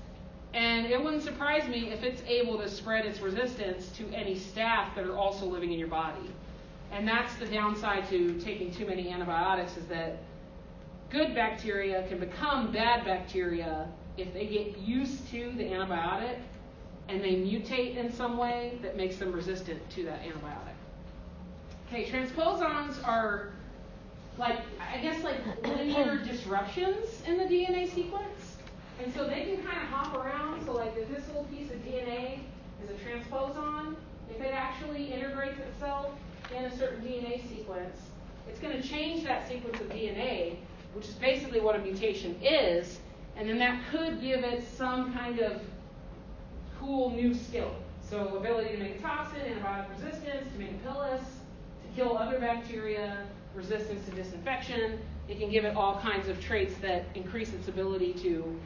And it wouldn't surprise me if it's able to spread its resistance to any staph that are also living in your body. And that's the downside to taking too many antibiotics, is that good bacteria can become bad bacteria if they get used to the antibiotic and they mutate in some way that makes them resistant to that antibiotic. Okay, transposons are linear disruptions in the DNA sequence. And so they can kind of hop around. So like if this little piece of DNA is a transposon, if it actually integrates itself in a certain DNA sequence, it's going to change that sequence of DNA, which is basically what a mutation is, and then that could give it some kind of cool new skill. So ability to make a toxin, antibiotic resistance, to make a pilus, to kill other bacteria, resistance to disinfection. It can give it all kinds of traits that increase its ability to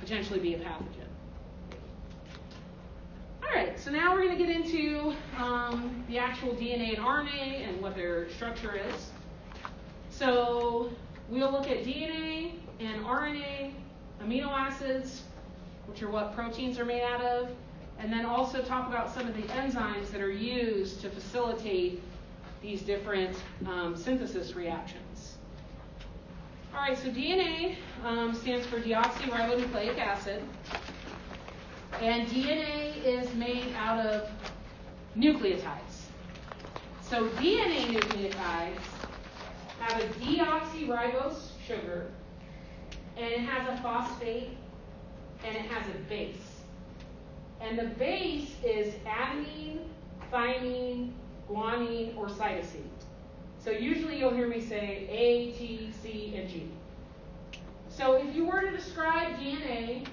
potentially be a pathogen. All right, so now we're going to get into the actual DNA and RNA and what their structure is. So we'll look at DNA and RNA, amino acids, which are what proteins are made out of, and then also talk about some of the enzymes that are used to facilitate these different synthesis reactions. All right, so DNA stands for deoxyribonucleic acid, and DNA is made out of nucleotides. So DNA nucleotides have a deoxyribose sugar, and it has a phosphate, and it has a base. And the base is adenine, thymine, guanine, or cytosine. So usually you'll hear me say A, T, C, and G. So if you were to describe DNA,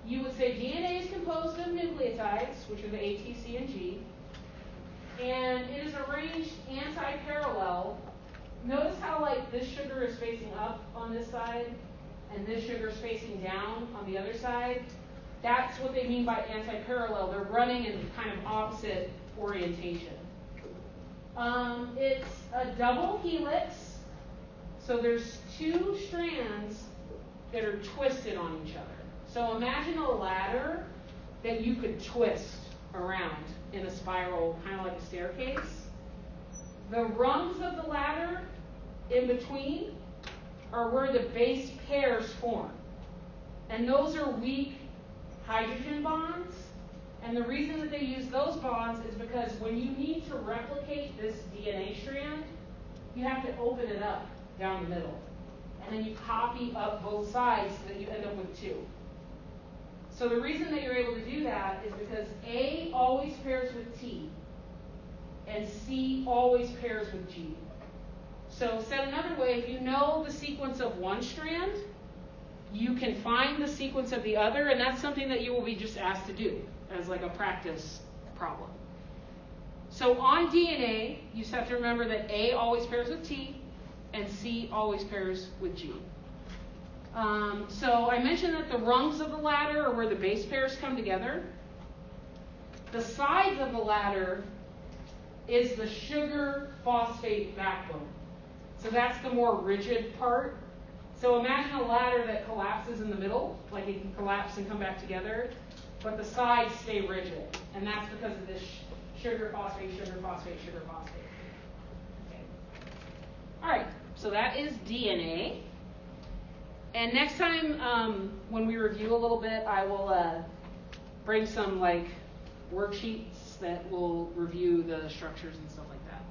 you would say DNA is composed of nucleotides, which are the A, T, C, and G, and it is arranged anti-parallel. Notice how like this sugar is facing up on this side, and this sugar is facing down on the other side. That's what they mean by anti-parallel. They're running in kind of opposite orientation. It's a double helix, so there's two strands that are twisted on each other. So imagine a ladder that you could twist around in a spiral, kind of like a staircase. The rungs of the ladder in between are where the base pairs form. And those are weak hydrogen bonds. And the reason that they use those bonds is because when you need to replicate this DNA strand, you have to open it up down the middle. And then you copy up both sides so that you end up with two. So the reason that you're able to do that is because A always pairs with T, and C always pairs with G. So said another way, if you know the sequence of one strand, you can find the sequence of the other, and that's something that you will be just asked to do as like a practice problem. So on DNA, you just have to remember that A always pairs with T, and C always pairs with G. So I mentioned that the rungs of the ladder are where the base pairs come together. The sides of the ladder is the sugar-phosphate backbone. So that's the more rigid part. So imagine a ladder that collapses in the middle, like it can collapse and come back together, but the sides stay rigid. And that's because of this sugar-phosphate, sugar-phosphate, sugar-phosphate. Okay. All right, so that is DNA. And next time when we review a little bit, I will bring some like worksheets that will review the structures and stuff like that.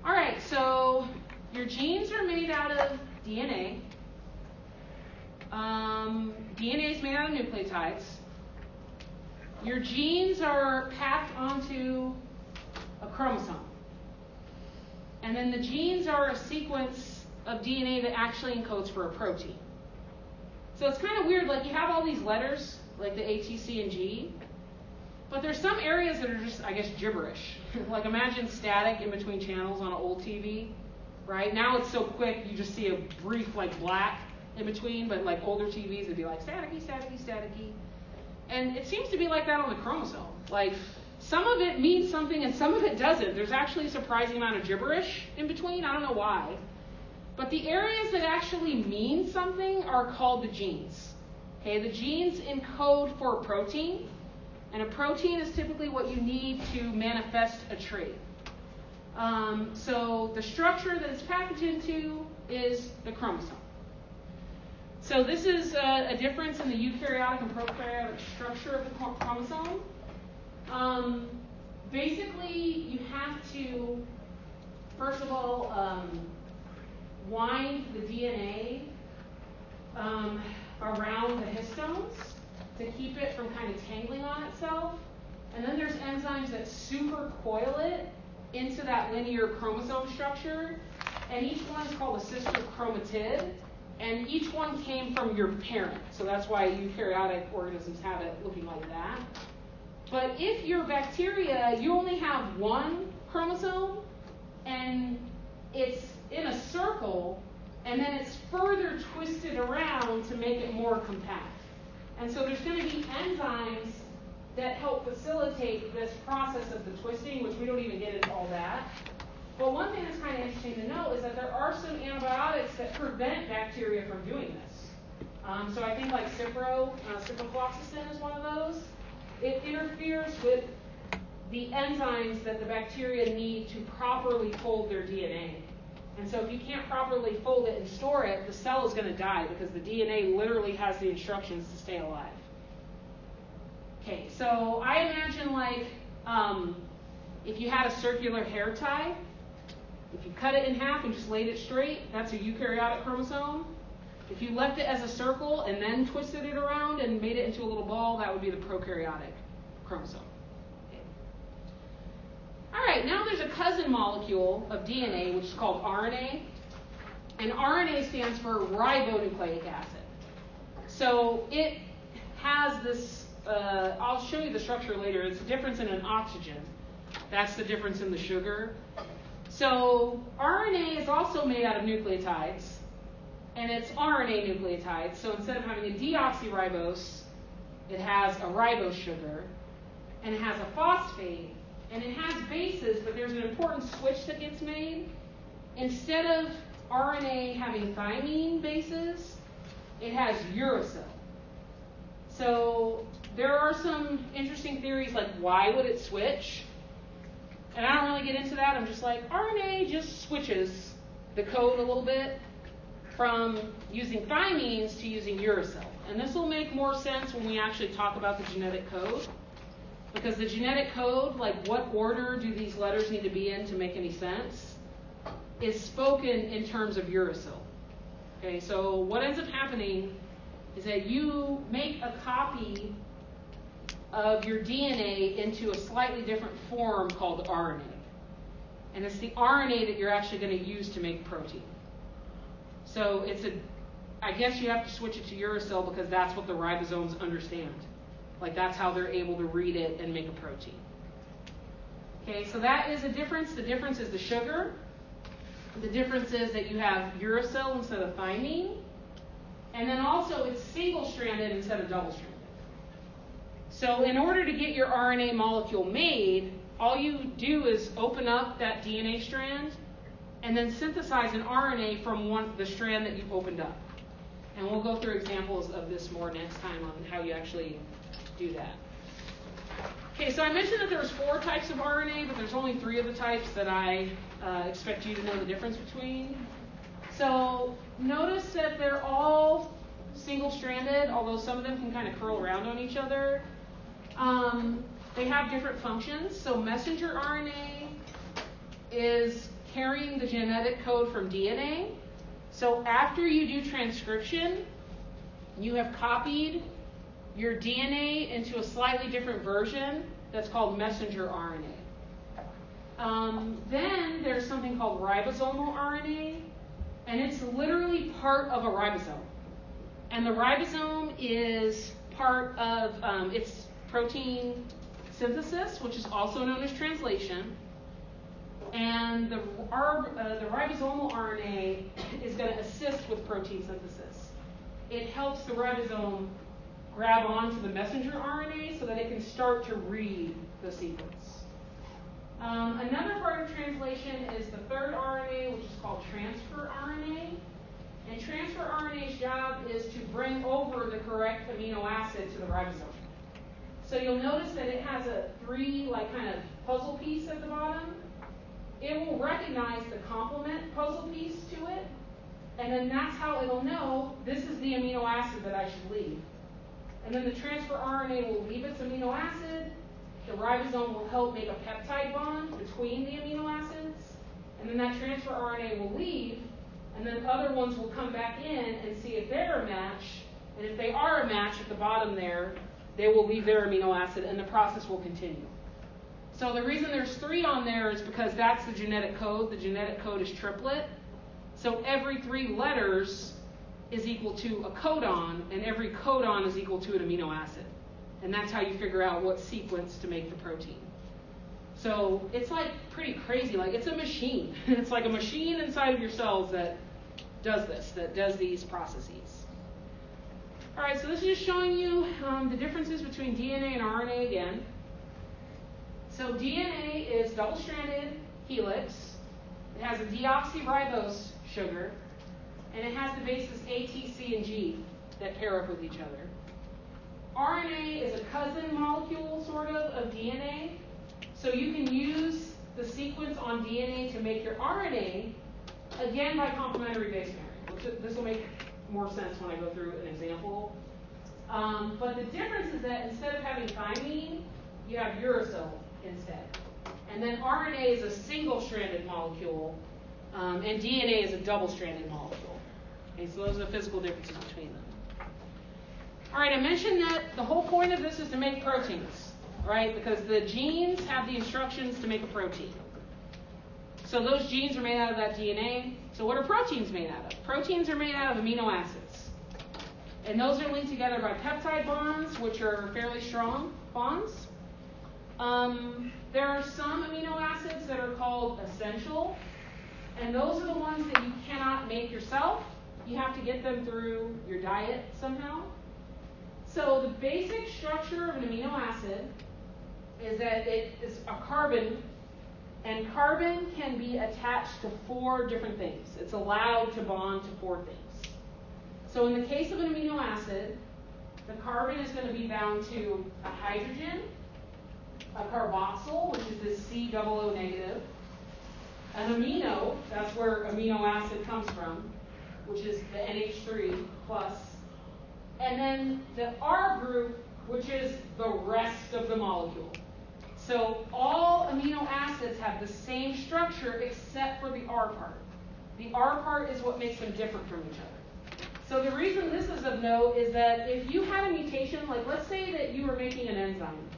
All right, so your genes are made out of DNA. DNA is made out of nucleotides. Your genes are packed onto a chromosome. And then the genes are a sequence of DNA that actually encodes for a protein. So it's kind of weird, like you have all these letters, like the A, T, C, and G, but there's some areas that are just, I guess, gibberish. Like imagine static in between channels on an old TV, right? Now it's so quick, you just see a brief, like, black in between, but like older TVs, it'd be like staticky, staticky, staticky. And it seems to be like that on the chromosome. Like, some of it means something and some of it doesn't. There's actually a surprising amount of gibberish in between. I don't know why. But the areas that actually mean something are called the genes. Okay, the genes encode for a protein. And a protein is typically what you need to manifest a trait. So the structure that it's packaged into is the chromosome. So this is a difference in the eukaryotic and prokaryotic structure of the chromosome. Basically, you have to, first of all, wind the DNA around the histones to keep it from kind of tangling on itself. And then there's enzymes that super coil it into that linear chromosome structure. And each one is called a sister chromatid. And each one came from your parent. So that's why eukaryotic organisms have it looking like that. But if you're bacteria, you only have one chromosome, and it's in a circle, and then it's further twisted around to make it more compact. And so there's going to be enzymes that help facilitate this process of the twisting, which we don't even get into all that. But one thing that's kind of interesting to know is that there are some antibiotics that prevent bacteria from doing this. So I think like ciprofloxacin is one of those. It interferes with the enzymes that the bacteria need to properly fold their DNA. And so if you can't properly fold it and store it, the cell is going to die because the DNA literally has the instructions to stay alive. Okay, so I imagine like if you had a circular hair tie, if you cut it in half and just laid it straight, that's a eukaryotic chromosome. If you left it as a circle and then twisted it around and made it into a little ball, that would be the prokaryotic chromosome. Okay. All right, now there's a cousin molecule of DNA, which is called RNA. And RNA stands for ribonucleic acid. So it has this, I'll show you the structure later. It's a difference in an oxygen. That's the difference in the sugar. So RNA is also made out of nucleotides, and it's RNA nucleotides. So instead of having a deoxyribose, it has a ribose sugar, and it has a phosphate, and it has bases, but there's an important switch that gets made. Instead of RNA having thymine bases, it has uracil. So there are some interesting theories like why would it switch? And I don't really get into that. I'm just like, RNA just switches the code a little bit from using thymines to using uracil. And this will make more sense when we actually talk about the genetic code. Because the genetic code, like what order do these letters need to be in to make any sense, is spoken in terms of uracil. Okay, so what ends up happening is that you make a copy of your DNA into a slightly different form called RNA. And it's the RNA that you're actually going to use to make protein. So I guess you have to switch it to uracil because that's what the ribosomes understand. Like that's how they're able to read it and make a protein. Okay, so that is a difference. The difference is the sugar. The difference is that you have uracil instead of thymine. And then also it's single-stranded instead of double-stranded. So in order to get your RNA molecule made, all you do is open up that DNA strand and then synthesize an RNA from the strand that you've opened up. And we'll go through examples of this more next time on how you actually do that. Okay, so I mentioned that there's 4 types of RNA, but there's only 3 of the types that I expect you to know the difference between. So notice that they're all single-stranded, although some of them can kind of curl around on each other. They have different functions. So messenger RNA is carrying the genetic code from DNA. So after you do transcription, you have copied your DNA into a slightly different version that's called messenger RNA. Then there's something called ribosomal RNA, and it's literally part of a ribosome. And the ribosome is part of its protein synthesis, which is also known as translation. And the ribosomal RNA is going to assist with protein synthesis. It helps the ribosome grab onto the messenger RNA so that it can start to read the sequence. Another part of translation is the third RNA, which is called transfer RNA. And transfer RNA's job is to bring over the correct amino acid to the ribosome. So you'll notice that it has a three kind of puzzle piece at the bottom. It will recognize the complement puzzle piece to it, and then that's how it'll know this is the amino acid that I should leave. And then the transfer RNA will leave its amino acid. The ribosome will help make a peptide bond between the amino acids, and then that transfer RNA will leave, and then other ones will come back in and see if they're a match, and if they are a match at the bottom there, they will leave their amino acid, and the process will continue. So the reason there's 3 on there is because that's the genetic code. The genetic code is triplet. So every 3 letters is equal to a codon, and every codon is equal to an amino acid. And that's how you figure out what sequence to make the protein. So it's pretty crazy. It's a machine. It's like a machine inside of your cells that does this, that does these processes. All right, so this is just showing you the differences between DNA and RNA again. So DNA is double-stranded helix. It has a deoxyribose sugar, and it has the bases A, T, C, and G that pair up with each other. RNA is a cousin molecule, sort of DNA. So you can use the sequence on DNA to make your RNA, again by complementary base pairing. This will make more sense when I go through an example. But the difference is that instead of having thymine, you have uracil instead. And then RNA is a single-stranded molecule, and DNA is a double-stranded molecule. Okay, so those are the physical differences between them. All right, I mentioned that the whole point of this is to make proteins, right? Because the genes have the instructions to make a protein. So those genes are made out of that DNA. So what are proteins made out of? Proteins are made out of amino acids. And those are linked together by peptide bonds, which are fairly strong bonds. There are some amino acids that are called essential, and those are the ones that you cannot make yourself. You have to get them through your diet somehow. So the basic structure of an amino acid is that it is a carbon, and carbon can be attached to 4 different things. It's allowed to bond to 4 things. So in the case of an amino acid, the carbon is going to be bound to a hydrogen, a carboxyl, which is this C-O-O negative, an amino, that's where amino acid comes from, which is the NH3 plus, and then the R group, which is the rest of the molecule. So all amino acids have the same structure except for the R part. The R part is what makes them different from each other. So the reason this is of note is that if you had a mutation, let's say that you were making an enzyme,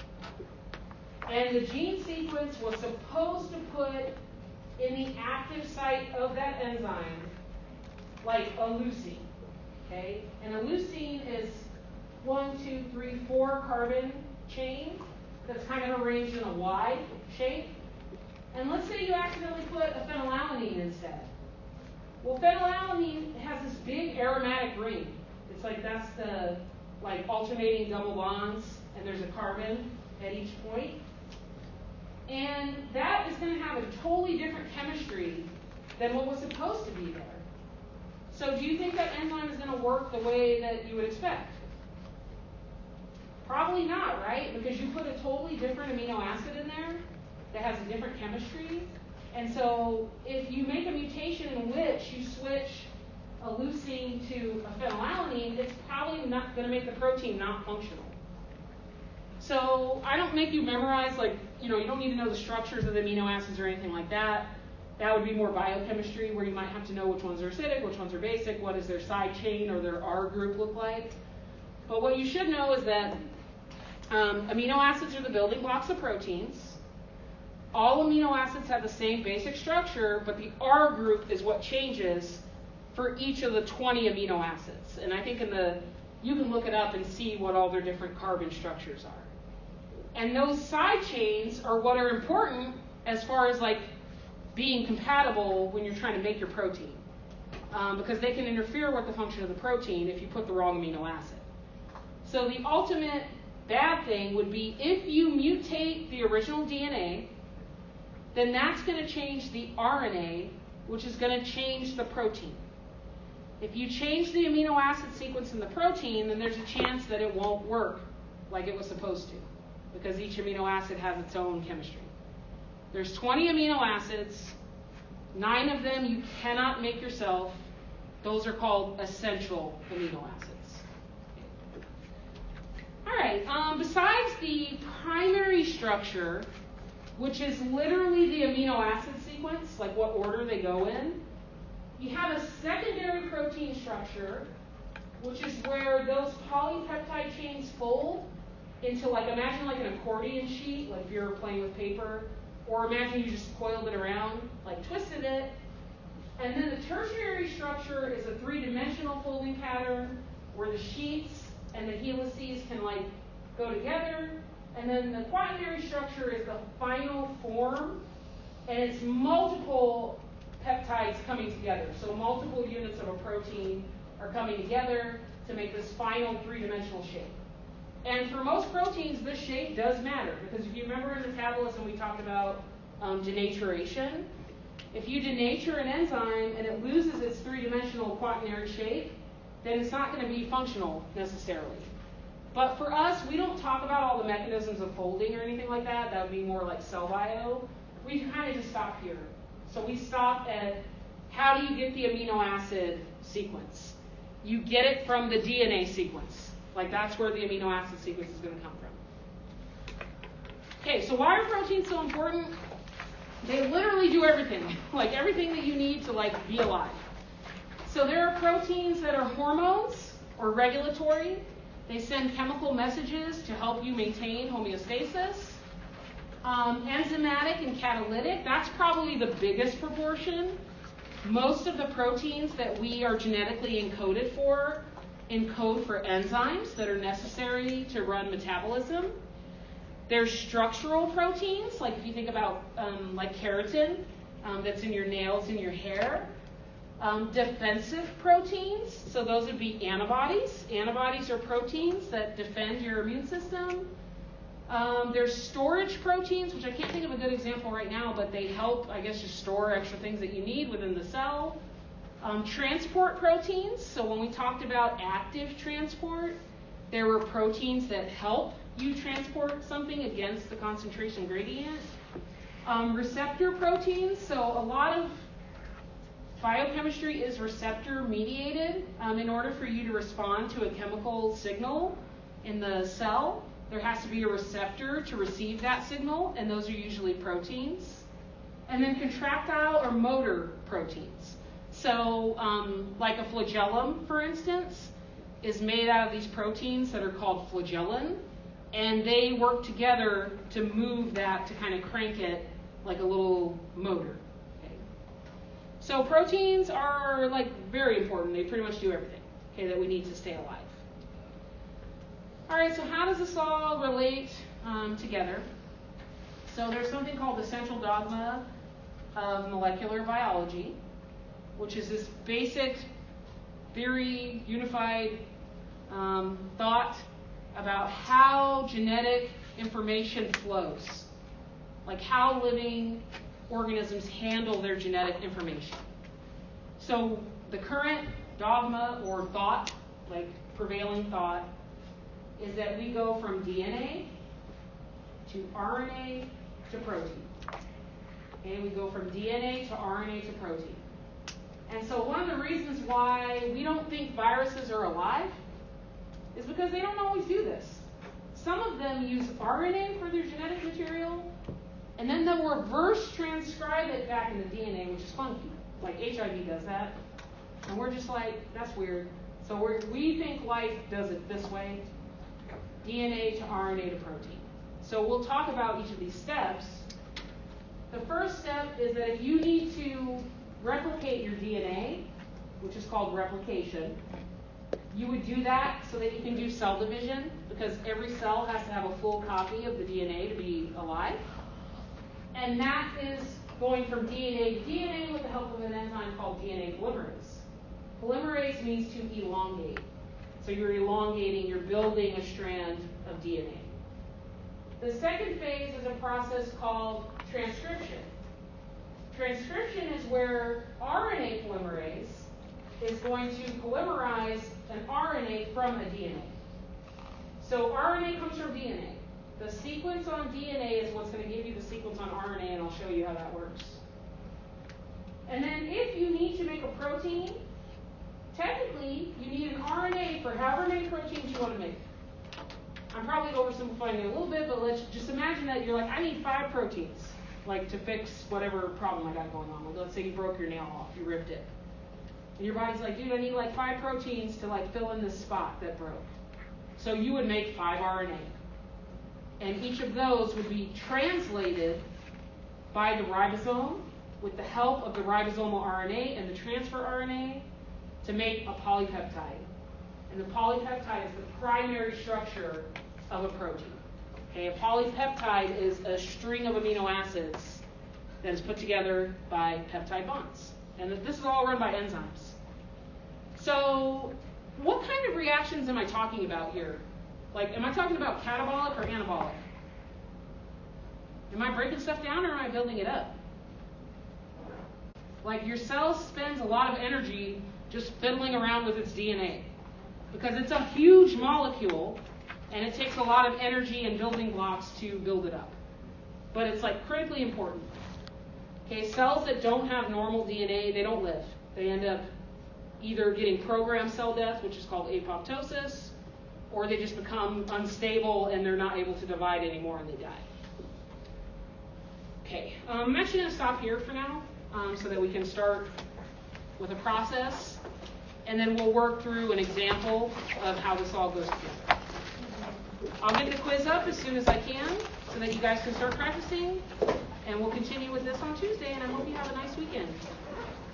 and the gene sequence was supposed to put in the active site of that enzyme, like a leucine, okay? And a leucine is 1, 2, 3, 4 carbon chain that's kind of arranged in a Y shape. And let's say you accidentally put a phenylalanine instead. Well, phenylalanine has this big aromatic ring. It's that's the alternating double bonds, and there's a carbon at each point. And that is going to have a totally different chemistry than what was supposed to be there. So do you think that enzyme is going to work the way that you would expect? Probably not, right? Because you put a totally different amino acid in there that has a different chemistry. And so if you make a mutation in which you switch a leucine to a phenylalanine, it's probably not going to make the protein not functional. So I don't make you memorize, you don't need to know the structures of the amino acids or anything like that. That would be more biochemistry, where you might have to know which ones are acidic, which ones are basic, what does their side chain or their R group look like. But what you should know is that amino acids are the building blocks of proteins. All amino acids have the same basic structure, but the R group is what changes for each of the 20 amino acids. And I think you can look it up and see what all their different carbon structures are. And those side chains are what are important as far as like being compatible when you're trying to make your protein. Because they can interfere with the function of the protein if you put the wrong amino acid. So the ultimate bad thing would be if you mutate the original DNA, then that's going to change the RNA, which is going to change the protein. If you change the amino acid sequence in the protein, then there's a chance that it won't work like it was supposed to, because each amino acid has its own chemistry. There's 20 amino acids. 9 of them you cannot make yourself. Those are called essential amino acids. All right, besides the primary structure, which is literally the amino acid sequence, like what order they go in, you have a secondary protein structure, which is where those polypeptide chains fold into, like, imagine like an accordion sheet, like if you're playing with paper, or imagine you just coiled it around, like twisted it. And then the tertiary structure is a 3-dimensional folding pattern where the sheets and the helices can like go together. And then the quaternary structure is the final form, and it's multiple peptides coming together. So multiple units of a protein are coming together to make this final 3-dimensional shape. And for most proteins, this shape does matter, because if you remember in metabolism we talked about denaturation. If you denature an enzyme and it loses its 3-dimensional quaternary shape, then it's not going to be functional necessarily. But for us, we don't talk about all the mechanisms of folding or anything like that. That would be more like cell bio. We kind of just stop here. So we stop at how do you get the amino acid sequence? You get it from the DNA sequence. Like that's where the amino acid sequence is going to come from. Okay, so why are proteins so important? They literally do everything, like everything that you need to like be alive. So there are proteins that are hormones or regulatory. They send chemical messages to help you maintain homeostasis. Enzymatic and catalytic, that's probably the biggest proportion. Most of the proteins that we are genetically encoded for encode for enzymes that are necessary to run metabolism. There's structural proteins, like if you think about like keratin, that's in your nails and your hair. Defensive proteins, so those would be antibodies. Antibodies are proteins that defend your immune system. There's storage proteins, which I can't think of a good example right now, but they help, I guess, just store extra things that you need within the cell. Transport proteins, so when we talked about active transport, there were proteins that help you transport something against the concentration gradient. Receptor proteins, so a lot of biochemistry is receptor mediated. In order for you to respond to a chemical signal in the cell, there has to be a receptor to receive that signal, and those are usually proteins. And then contractile or motor proteins. So like a flagellum, for instance, is made out of these proteins that are called flagellin, and they work together to move that, to kind of crank it like a little motor. Okay. So proteins are like very important. They pretty much do everything, okay, that we need to stay alive. All right, so how does this all relate together? So there's something called the central dogma of molecular biology, which is this basic theory, unified thought about how genetic information flows, like how living organisms handle their genetic information. So the current dogma or thought, like prevailing thought, is that we go from DNA to RNA to protein. And we go from DNA to RNA to protein. And so one of the reasons why we don't think viruses are alive is because they don't always do this. Some of them use RNA for their genetic material, And then they'll reverse transcribe it back into DNA, which is funky. Like HIV does that. And we're just like, that's weird. So we think life does it this way, DNA to RNA to protein. So we'll talk about each of these steps. The first step is that if you need to replicate your DNA, which is called replication, you would do that so that you can do cell division, because every cell has to have a full copy of the DNA to be alive. And that is going from DNA to DNA with the help of an enzyme called DNA polymerase. Polymerase means to elongate. So you're elongating, you're building a strand of DNA. The second phase is a process called transcription. Transcription is where RNA polymerase is going to polymerize an RNA from a DNA. So RNA comes from DNA. The sequence on DNA is what's going to give you the sequence on RNA, and I'll show you how that works. And then if you need to make a protein, technically you need an RNA for however many proteins you want to make. I'm probably oversimplifying it a little bit, but let's just imagine that you're like, I need 5 proteins, like to fix whatever problem I got going on. Like, let's say you broke your nail off, you ripped it. And your body's like, dude, I need like 5 proteins to like fill in this spot that broke. So you would make 5 RNA. And each of those would be translated by the ribosome with the help of the ribosomal RNA and the transfer RNA to make a polypeptide. And the polypeptide is the primary structure of a protein. Okay, a polypeptide is a string of amino acids that is put together by peptide bonds. And this is all run by enzymes. So what kind of reactions am I talking about here? Like, am I talking about catabolic or anabolic? Am I breaking stuff down or am I building it up? Like, your cell spends a lot of energy just fiddling around with its DNA because it's a huge molecule and it takes a lot of energy and building blocks to build it up. But it's like critically important. Okay, cells that don't have normal DNA, they don't live. They end up either getting programmed cell death, which is called apoptosis, or they just become unstable and they're not able to divide anymore and they die. Okay, I'm actually going to stop here for now so that we can start with a process, and then we'll work through an example of how this all goes together. I'll get the quiz up as soon as I can so that you guys can start practicing, and we'll continue with this on Tuesday, and I hope you have a nice weekend.